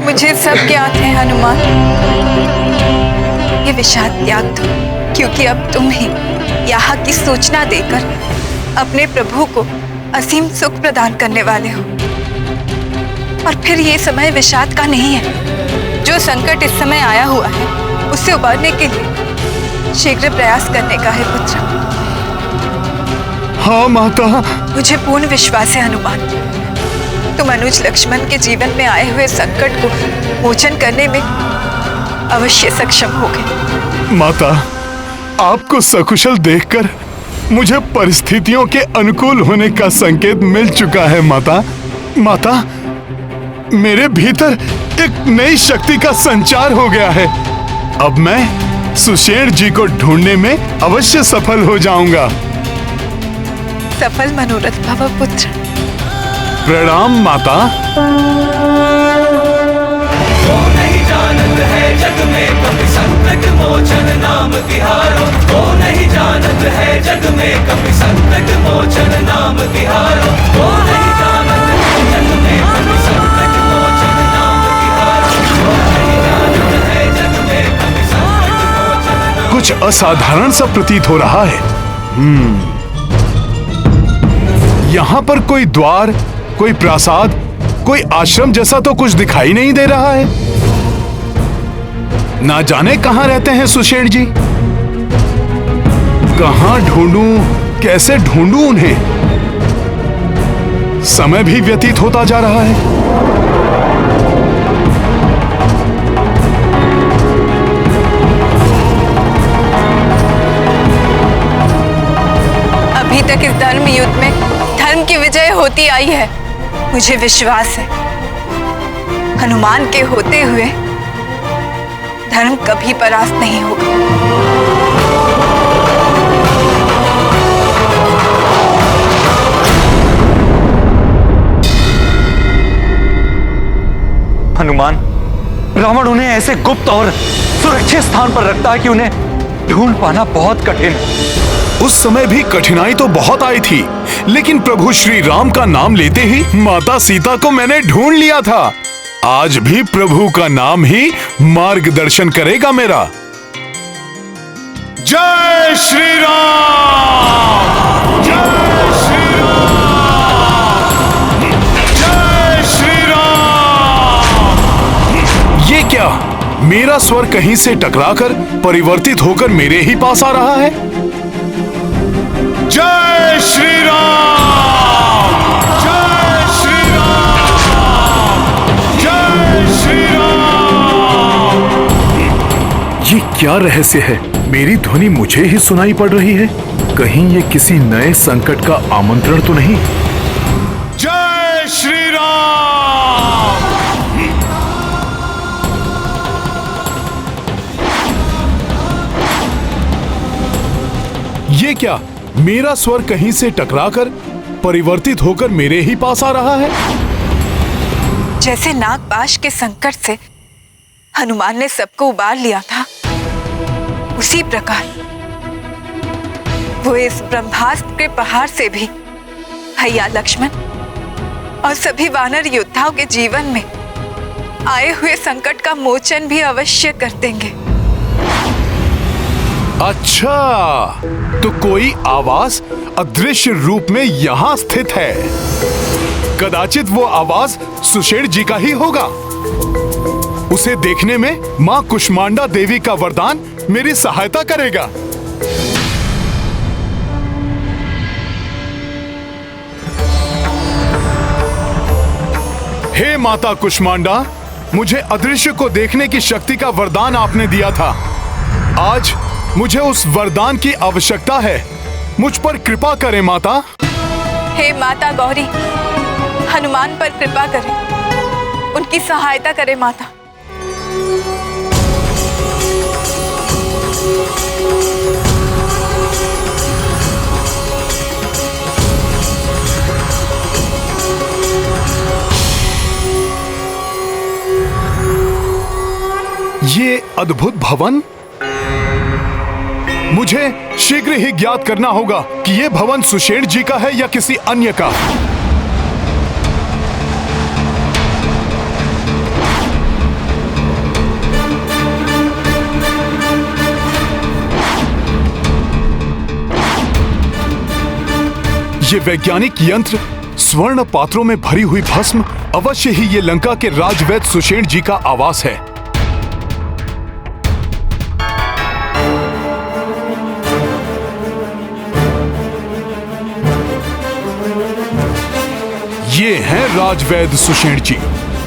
मुझे सब ज्ञात है हनुमान। ये विषाद त्याग दो, क्योंकि अब तुम ही यहाँ की सूचना देकर अपने प्रभु को असीम सुख प्रदान करने वाले हो। और फिर ये समय विषाद का नहीं है। जो संकट इस समय आया हुआ है उससे उबरने के लिए शीघ्र प्रयास करने का है पुत्र। हाँ माता। मुझे पूर्ण विश्वास है हनुमान, तुम अनुज लक्ष्मण के जीवन में आए हुए संकट को मोचन करने में अवश्य सक्षम होगे। माता, आपको सकुशल देखकर मुझे परिस्थितियों के अनुकूल होने का संकेत मिल चुका है माता। माता, मेरे भीतर एक नई शक्ति का संचार हो गया है। अब मैं सुषेण जी को ढूंढने में अवश्य सफल हो जाऊंगा। सफल मनोरथ भव पुत्र। प्रणाम माता। वो नहीं जानत है जग में कभी संकट मोचन नाम तिहारो। वो नहीं जानत है जग में कभी संकट मोचन नाम तिहारो। वो नहीं जानत है जग में कभी संकट मोचन नाम तिहारो। वो नहीं जानत है जग में कभी संकट मोचन नाम। कुछ असाधारण सा प्रतीत हो रहा है। यहाँ पर कोई द्वार, कोई प्रासाद, कोई आश्रम जैसा तो कुछ दिखाई नहीं दे रहा है। ना जाने कहाँ रहते हैं सुषेण जी। कहाँ ढूंढूं, कैसे ढूंढूं उन्हें। समय भी व्यतीत होता जा रहा है। अभी तक इस धर्म युद्ध में धर्म की विजय होती आई है। मुझे विश्वास है हनुमान के होते हुए धर्म कभी परास्त नहीं होगा। हनुमान, रावण उन्हें ऐसे गुप्त और सुरक्षित स्थान पर रखता है कि उन्हें ढूंढ पाना बहुत कठिन है। उस समय भी कठिनाई तो बहुत आई थी, लेकिन प्रभु श्री राम का नाम लेते ही माता सीता को मैंने ढूंढ लिया था। आज भी प्रभु का नाम ही मार्गदर्शन करेगा मेरा। जय श्री राम! जय श्री राम! जय श्री राम! ये क्या? मेरा स्वर कहीं से टकराकर परिवर्तित होकर मेरे ही पास आ रहा है। जय श्री राम! जय श्री राम! जय श्री राम! ये क्या रहस्य है? मेरी ध्वनि मुझे ही सुनाई पड़ रही है। कहीं ये किसी नए संकट का आमंत्रण तो नहीं? जय श्री राम! ये क्या? मेरा स्वर कहीं से टकराकर परिवर्तित होकर मेरे ही पास आ रहा है। जैसे नागपाश के संकट से हनुमान ने सबको उबार लिया था, उसी प्रकार वो इस ब्रह्मास्त्र के पहाड़ से भी भैया लक्ष्मण और सभी वानर योद्धाओं के जीवन में आए हुए संकट का मोचन भी अवश्य कर देंगे। अच्छा, तो कोई आवाज अदृश्य रूप में यहाँ स्थित है। कदाचित वो आवाज सुषेण जी का ही होगा। उसे देखने में माँ कुष्मांडा देवी का वरदान मेरी सहायता करेगा। हे माता कुष्मांडा, मुझे अदृश्य को देखने की शक्ति का वरदान आपने दिया था। आज मुझे उस वरदान की आवश्यकता है। मुझ पर कृपा करें माता। हे माता गौरी, हनुमान पर कृपा करें, उनकी सहायता करें माता। ये अद्भुत भवन, मुझे शीघ्र ही ज्ञात करना होगा कि यह भवन सुषेण जी का है या किसी अन्य का। ये वैज्ञानिक यंत्र, स्वर्ण पात्रों में भरी हुई भस्म, अवश्य ही ये लंका के राजवैद्य सुषेण जी का आवास है। ये हैं राजवैद्य सुषेण जी।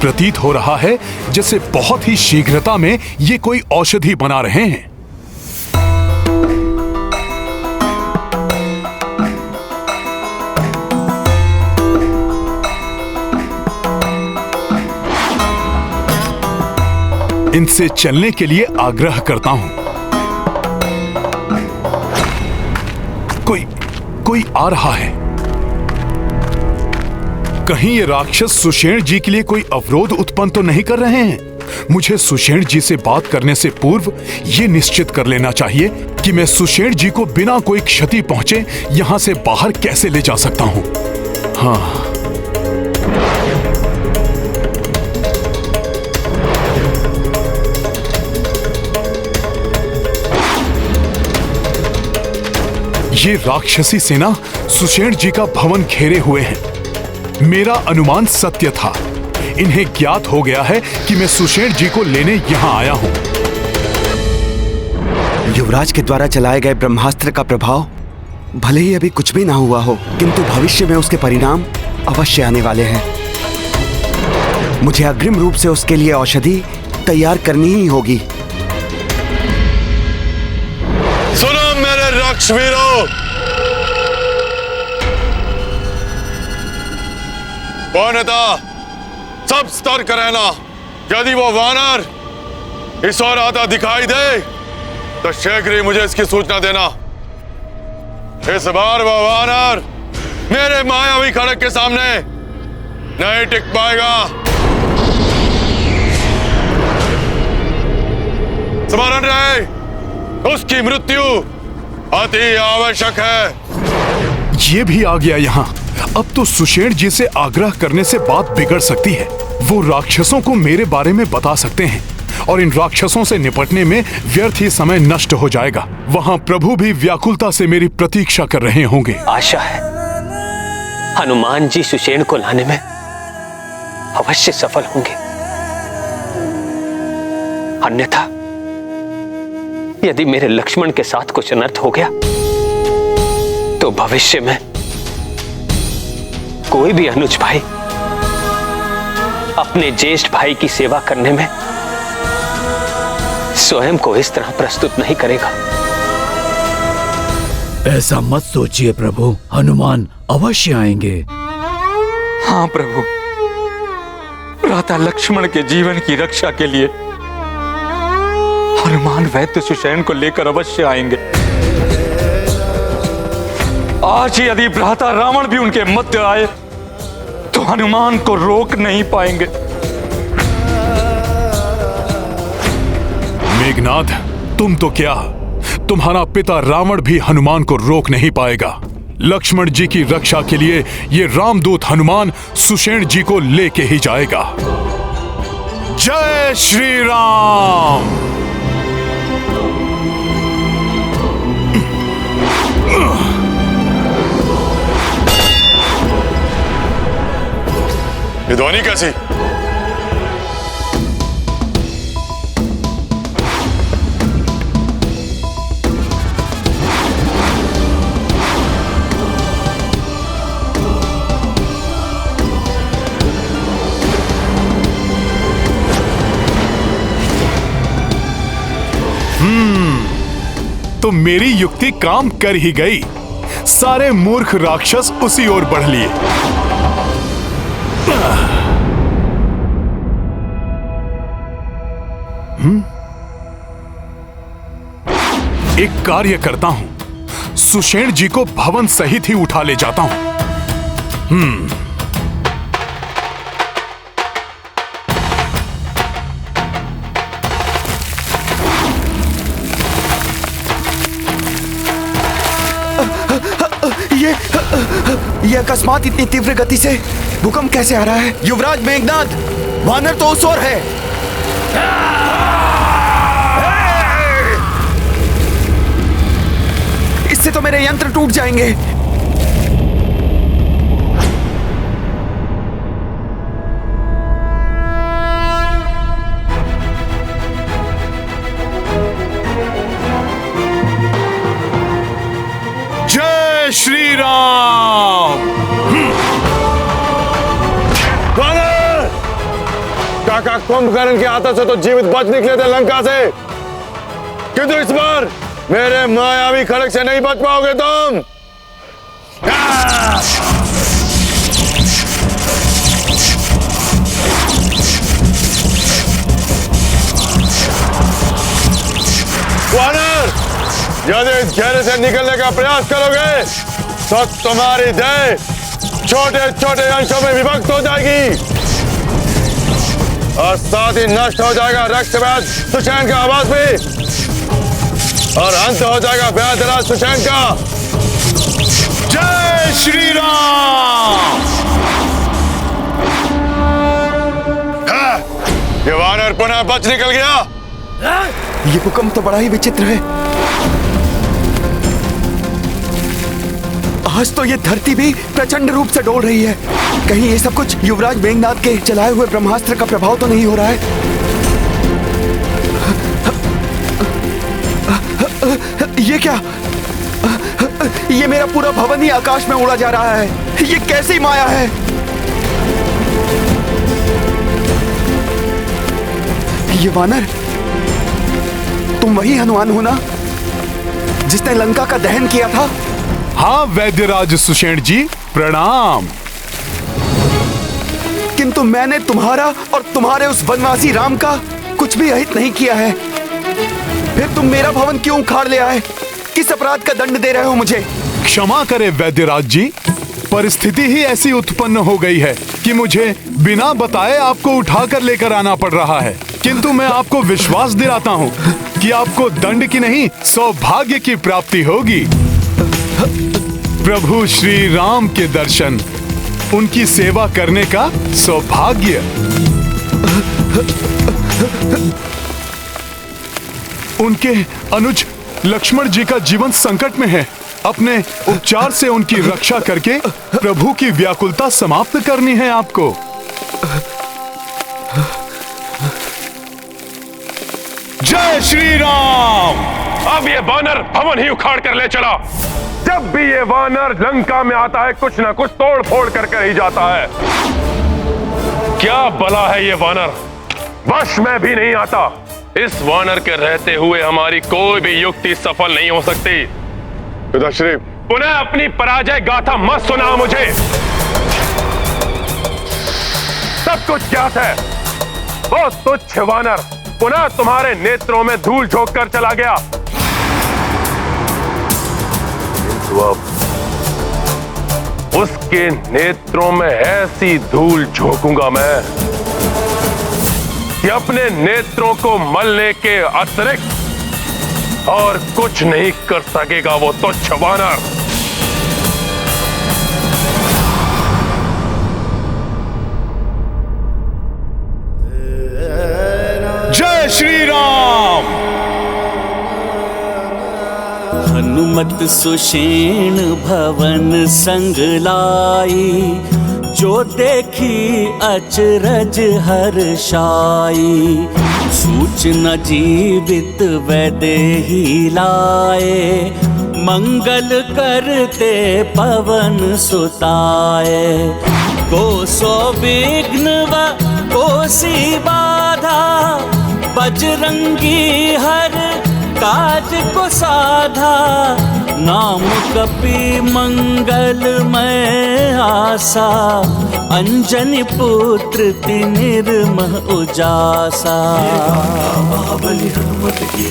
प्रतीत हो रहा है जैसे बहुत ही शीघ्रता में ये कोई औषधि बना रहे हैं। इनसे चलने के लिए आग्रह करता हूं। कोई आ रहा है। कहीं ये राक्षस सुषेण जी के लिए कोई अवरोध उत्पन्न तो नहीं कर रहे हैं? मुझे सुषेण जी से बात करने से पूर्व ये निश्चित कर लेना चाहिए कि मैं सुषेण जी को बिना कोई क्षति पहुंचे यहां से बाहर कैसे ले जा सकता हूं। हाँ, ये राक्षसी सेना सुषेण जी का भवन घेरे हुए हैं। मेरा अनुमान सत्य था। इन्हें ज्ञात हो गया है कि मैं सुषेण जी को लेने यहां आया हूं। युवराज के द्वारा चलाए गए ब्रह्मास्त्र का प्रभाव भले ही अभी कुछ भी ना हुआ हो, किंतु भविष्य में उसके परिणाम अवश्य आने वाले हैं। मुझे अग्रिम रूप से उसके लिए औषधि तैयार करनी ही होगी। सुनो मेरे राक्षसवीरों, पौनता सब सतर्क रहना। यदि वो वानर इस ओर आता दिखाई दे तो शीघ्र ही मुझे इसकी सूचना देना। इस बार वो वानर मेरे मायावी खड़ग के सामने नहीं टिक पाएगा। स्मरण रहे, उसकी मृत्यु अति आवश्यक है। ये भी आ गया यहाँ। अब तो सुषेण जी से आग्रह करने से बात बिगड़ सकती है। वो राक्षसों को मेरे बारे में बता सकते हैं और इन राक्षसों से निपटने में व्यर्थ ही समय नष्ट हो जाएगा। वहाँ प्रभु भी व्याकुलता से मेरी प्रतीक्षा कर रहे होंगे। आशा है हनुमान जी सुषेण को लाने में अवश्य सफल होंगे, अन्यथा यदि मेरे लक्ष्मण के साथ कुछ अनर्थ हो गया तो भविष्य में कोई भी अनुज भाई अपने ज्येष्ठ भाई की सेवा करने में स्वयं को इस तरह प्रस्तुत नहीं करेगा। ऐसा मत सोचिए प्रभु, हनुमान अवश्य आएंगे। हाँ प्रभु, भ्राता लक्ष्मण के जीवन की रक्षा के लिए हनुमान वैद्य सुषेण को लेकर अवश्य आएंगे। आज ही यदि भ्राता रावण भी उनके मध्य आए तो हनुमान को रोक नहीं पाएंगे। मेघनाथ, तुम तो क्या, तुम्हारा पिता रावण भी हनुमान को रोक नहीं पाएगा। लक्ष्मण जी की रक्षा के लिए ये रामदूत हनुमान सुषेण जी को लेके ही जाएगा। जय श्री राम। ये ध्वनि कैसी? तो मेरी युक्ति काम कर ही गई। सारे मूर्ख राक्षस उसी ओर बढ़ लिए। एक कार्य करता हूं, सुषेण जी को भवन सहित ही उठा ले जाता हूं। ये अकस्मात इतनी तीव्र गति से भूकंप कैसे आ रहा है? युवराज मेघनाद, वानर तो उस ओर है। इससे तो मेरे यंत्र टूट जाएंगे। जय श्री राम। काका कुंभकर्ण के हाथों से तो जीवित बच निकले थे लंका से, किंतु इस बार मेरे मायावी खड़ग से नहीं बच पाओगे तुम। वानर, यदि इस घेरे से निकलने का प्रयास करोगे तो तुम्हारी देह छोटे छोटे अंशों में विभक्त हो जाएगी और साथ ही नष्ट हो जाएगा रक्षवैद सुषेण का आवास भी, और अंत हो जाएगा व्याधराज सुषेण का। जय श्री राम। ये वानर पुनः बच निकल गया। ये भूकंप तो बड़ा ही विचित्र है। आज तो ये धरती भी प्रचंड रूप से डोल रही है। कहीं ये सब कुछ युवराज मेघनाद के चलाए हुए ब्रह्मास्त्र का प्रभाव तो नहीं हो रहा है? ये क्या? ये मेरा पूरा भवन ही आकाश में उड़ा जा रहा है। ये कैसी माया है? ये वानर, तुम वही हनुमान हो ना जिसने लंका का दहन किया था? हाँ वैद्यराज सुषेण जी, प्रणाम। किंतु मैंने तुम्हारा और तुम्हारे उस वनवासी राम का कुछ भी अहित नहीं किया है। फिर तुम मेरा भवन क्यों उखाड़ ले आए? किस अपराध का दंड दे रहे हो मुझे? क्षमा करें वैद्यराज जी, परिस्थिति ही ऐसी उत्पन्न हो गई है कि मुझे बिना बताए आपको उठाकर लेकर आना पड़ रहा है। किंतु मैं आपको विश्वास दिलाता हूँ कि आपको दंड की नहीं सौभाग्य की प्राप्ति होगी। प्रभु श्री राम के दर्शन, उनकी सेवा करने का सौभाग्य। उनके अनुज लक्ष्मण जी का जीवन संकट में है। अपने उपचार से उनकी रक्षा करके प्रभु की व्याकुलता समाप्त करनी है आपको। जय श्री राम। अब ये वानर भवन ही उखाड़ कर ले चला। जब भी ये वानर लंका में आता है कुछ ना कुछ तोड़ फोड़ कर ही जाता है। क्या भला है ये वानर, वश में भी नहीं आता। इस वानर के रहते हुए हमारी कोई भी युक्ति सफल नहीं हो सकती। पिताश्री, पुनः अपनी पराजय गाथा मत सुना मुझे। सब कुछ ज्ञात है। वो तुच्छ वानर पुनः तुम्हारे नेत्रों में धूल झोंक कर चला गया। किंतु अब उसके नेत्रों में ऐसी धूल झोंकूंगा मैं कि अपने नेत्रों को मलने के अतिरिक्त और कुछ नहीं कर सकेगा वो तुच्छ वानर। जय श्री राम। हनुमत सुषेण भवन संग लाई, जो देखी अचरज हर्षाई। सूचना जीवित वैदेही लाए, मंगल करते पवन सुताए। को सो विघ्न व कोसी बाधा, बजरंगी हर काज को साधा। नाम कपि मंगलमय आसा, अंजनी पुत्र निर्मह उजासा। महाबली हनुमत की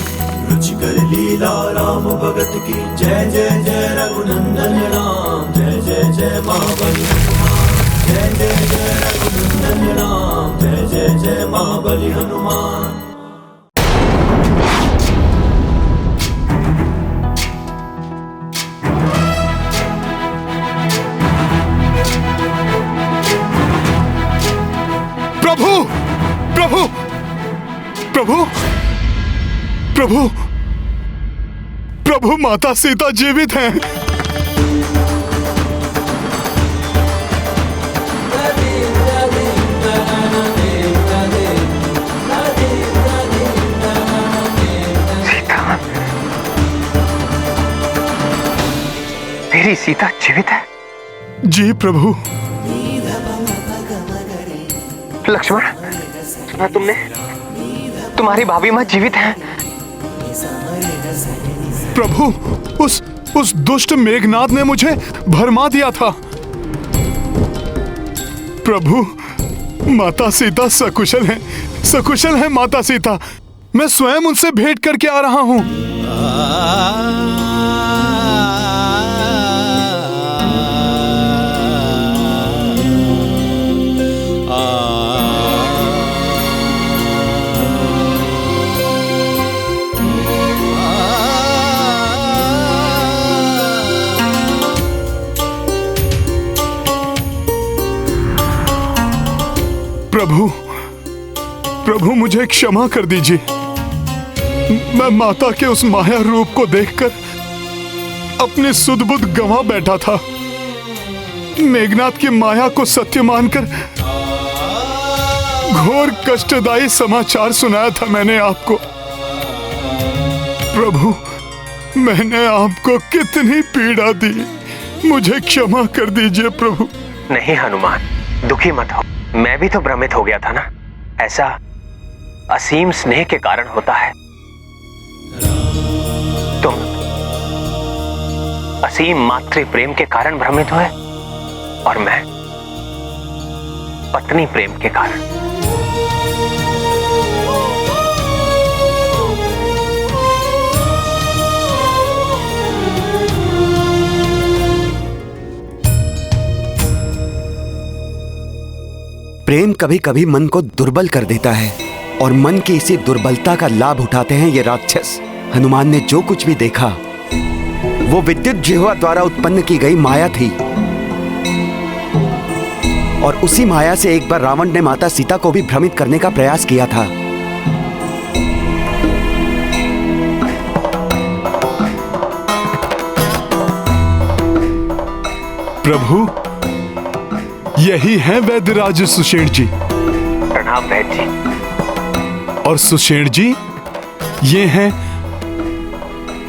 रुचिकर लीला राम भगत की। जय जय जय रघुनंदन राम, जय जय जय महाबली हनुमान। जय जय जय रघुनंदन राम, जय जय जय महाबली हनुमान। प्रभु प्रभु प्रभु प्रभु प्रभु, माता सीता जीवित हैं। मेरी सीता जीवित है? जी प्रभु। लक्ष्मण, सुना तुमने? तुम्हारी भाभी मां जीवित है। प्रभु, उस दुष्ट मेघनाद ने मुझे भरमा दिया था। प्रभु, माता सीता सकुशल हैं, सकुशल हैं माता सीता। मैं स्वयं उनसे भेंट करके आ रहा हूं। प्रभु, प्रभु मुझे क्षमा कर दीजिए। मैं माता के उस माया रूप को देखकर अपनी सुध-बुध गंवा बैठा था। मेघनाद की माया को सत्य मानकर घोर कष्टदायी समाचार सुनाया था मैंने आपको। प्रभु, मैंने आपको कितनी पीड़ा दी, मुझे क्षमा कर दीजिए प्रभु। नहीं हनुमान, दुखी मत हो। मैं भी तो भ्रमित हो गया था ना। ऐसा असीम स्नेह के कारण होता है। तुम असीम मातृ प्रेम के कारण भ्रमित हुए और मैं पत्नी प्रेम के कारण। प्रेम कभी कभी मन को दुर्बल कर देता है, और मन की इसी दुर्बलता का लाभ उठाते हैं ये राक्षस। हनुमान ने जो कुछ भी देखा वो विद्युत जिह्वा द्वारा उत्पन्न की गई माया थी, और उसी माया से एक बार रावण ने माता सीता को भी भ्रमित करने का प्रयास किया था। प्रभु, यही है वैद्यराज सुषेण जी। प्रणाम वैद्य जी। और सुषेण जी, ये हैं।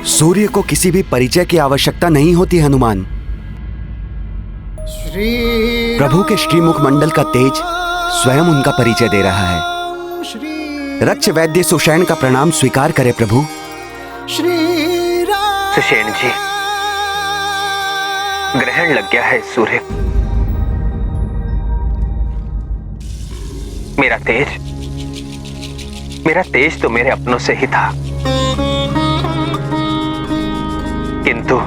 सूर्य को किसी भी परिचय की आवश्यकता नहीं होती हनुमान। प्रभु के श्रीमुख मंडल का तेज स्वयं उनका परिचय दे रहा है। रक्ष वैद्य सुषेण का प्रणाम स्वीकार करे प्रभु। सुषेण जी, ग्रहण लग गया है सूर्य। मेरा तेज तो मेरे अपनों से ही था, किंतु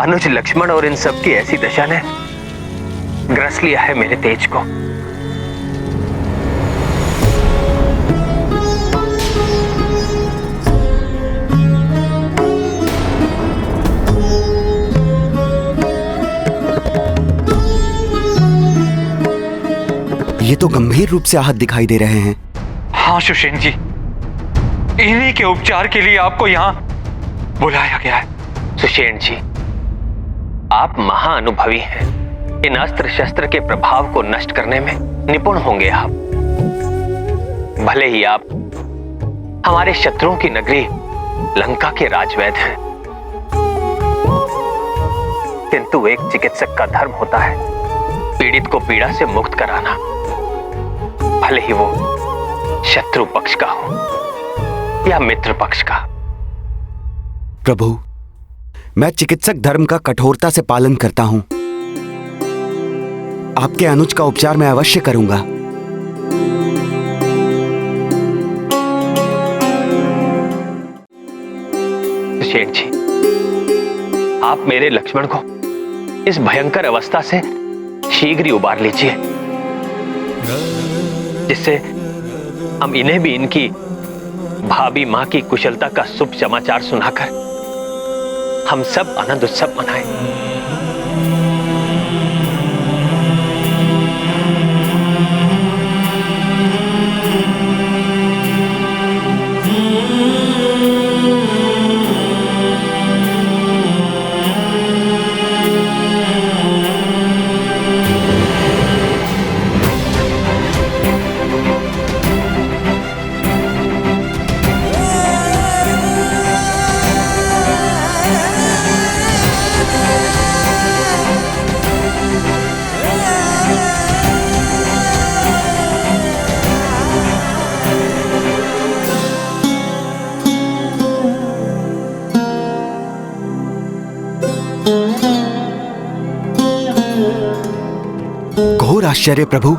अनुज, लक्ष्मण और इन सब की ऐसी दशा ने ग्रस लिया है मेरे तेज को। ये तो गंभीर रूप से आहत दिखाई दे रहे हैं। हाँ सुषेण जी, इन्हीं के उपचार के लिए आपको यहाँ बुलाया गया है। सुषेण जी, आप महाअनुभवी हैं। इन अस्त्र शस्त्र के प्रभाव को नष्ट करने में निपुण होंगे आप। भले ही आप हमारे शत्रुओं की नगरी लंका के राजवैद्य हैं, किंतु एक चिकित्सक का धर्म होता है पीड़ित को पीड़ा से मुक्त कराना, भले ही वो शत्रु पक्ष का हो या मित्र पक्ष का। प्रभु, मैं चिकित्सक धर्म का कठोरता से पालन करता हूं। आपके अनुज का उपचार मैं अवश्य करूंगा। सुषेण जी, आप मेरे लक्ष्मण को इस भयंकर अवस्था से शीघ्र ही उबार लीजिए, जिससे हम इन्हें भी इनकी भाभी मां की कुशलता का शुभ समाचार सुनाकर हम सब आनंद उत्सव मनाएं। घोर आश्चर्य प्रभु,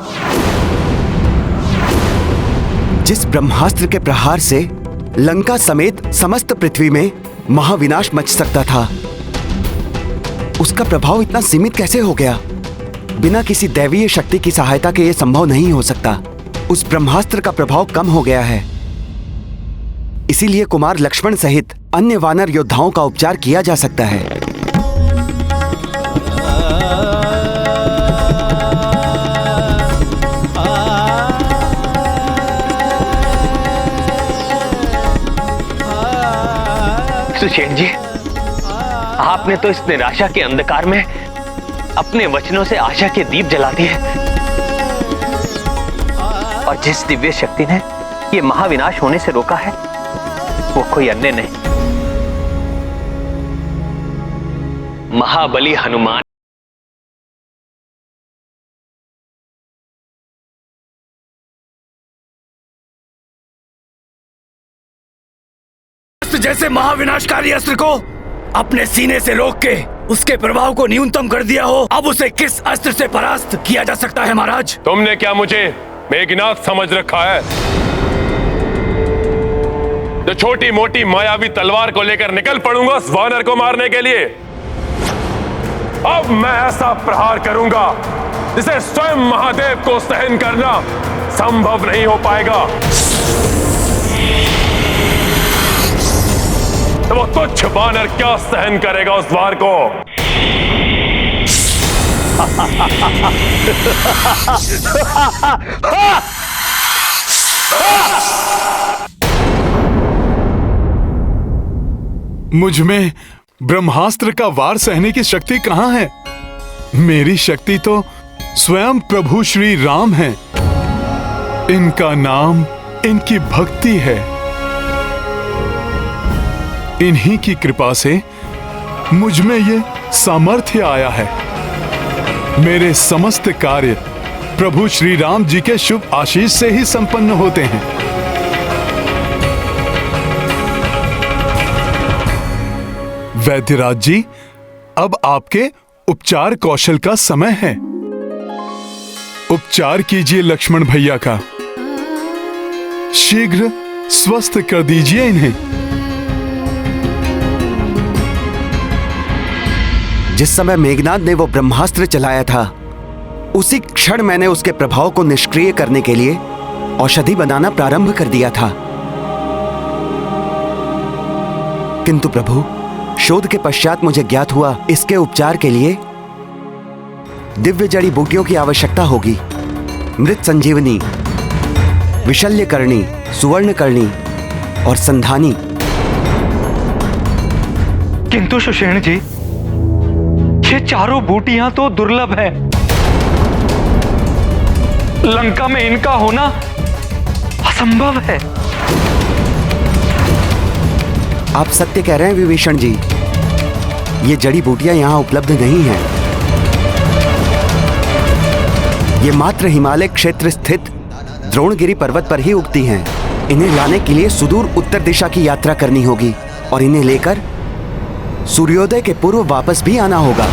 जिस ब्रह्मास्त्र के प्रहार से लंका समेत समस्त पृथ्वी में महाविनाश मच सकता था, उसका प्रभाव इतना सीमित कैसे हो गया? बिना किसी दैवीय शक्ति की सहायता के यह संभव नहीं हो सकता। उस ब्रह्मास्त्र का प्रभाव कम हो गया है, इसीलिए कुमार लक्ष्मण सहित अन्य वानर योद्धाओं का उपचार किया जा सकता है। सुषेण जी, आपने तो इस निराशा के अंधकार में अपने वचनों से आशा के दीप जला दिए, और जिस दिव्य शक्ति ने ये महाविनाश होने से रोका है वो कोई अन्य नहीं, महाबली हनुमान। जैसे महाविनाशकारी अस्त्र को अपने सीने से रोक के उसके प्रभाव को न्यूनतम कर दिया हो, अब उसे किस अस्त्र से परास्त किया जा सकता है महाराज? तुमने क्या मुझे मेघनाथ समझ रखा है, जो छोटी मोटी मायावी तलवार को लेकर निकल पड़ूंगा उस वानर को मारने के लिए? अब मैं ऐसा प्रहार करूंगा जिसे स्वयं महादेव को सहन करना संभव नहीं हो पाएगा। तो वो तुच्छ वानर क्या सहन करेगा उस वार को? मुझ में ब्रह्मास्त्र का वार सहने की शक्ति कहां है? मेरी शक्ति तो स्वयं प्रभु श्री राम है। इनका नाम, इनकी भक्ति है। इन्हीं की कृपा से मुझ में ये सामर्थ्य आया है। मेरे समस्त कार्य प्रभु श्री राम जी के शुभ आशीष से ही संपन्न होते हैं। वैद्यराज जी, अब आपके उपचार कौशल का समय है। उपचार कीजिए लक्ष्मण भैया का। शीघ्र स्वस्थ कर दीजिए इन्हें। जिस समय मेघनाद ने वो ब्रह्मास्त्र चलाया था, उसी क्षण मैंने उसके प्रभाव को निष्क्रिय करने के लिए औषधि बनाना प्रारंभ कर दिया था। किंतु प्रभु, शोध के पश्चात मुझे ज्ञात हुआ इसके उपचार के लिए दिव्य जड़ी बूटियों की आवश्यकता होगी। मृत संजीवनी, विशल्यकर्णी, सुवर्णकर्णी और संधानी। किंतु सुषेण जी, ये चारों बूटियां तो दुर्लभ हैं। लंका में इनका होना असंभव है। आप सत्य कह रहे हैं विभीषण जी, ये जड़ी बूटियां यहां उपलब्ध नहीं हैं। ये मात्र हिमालय क्षेत्र स्थित द्रोणगिरी पर्वत पर ही उगती हैं। इन्हें लाने के लिए सुदूर उत्तर दिशा की यात्रा करनी होगी और इन्हें लेकर सूर्योदय के पूर्व वापस भी आना होगा।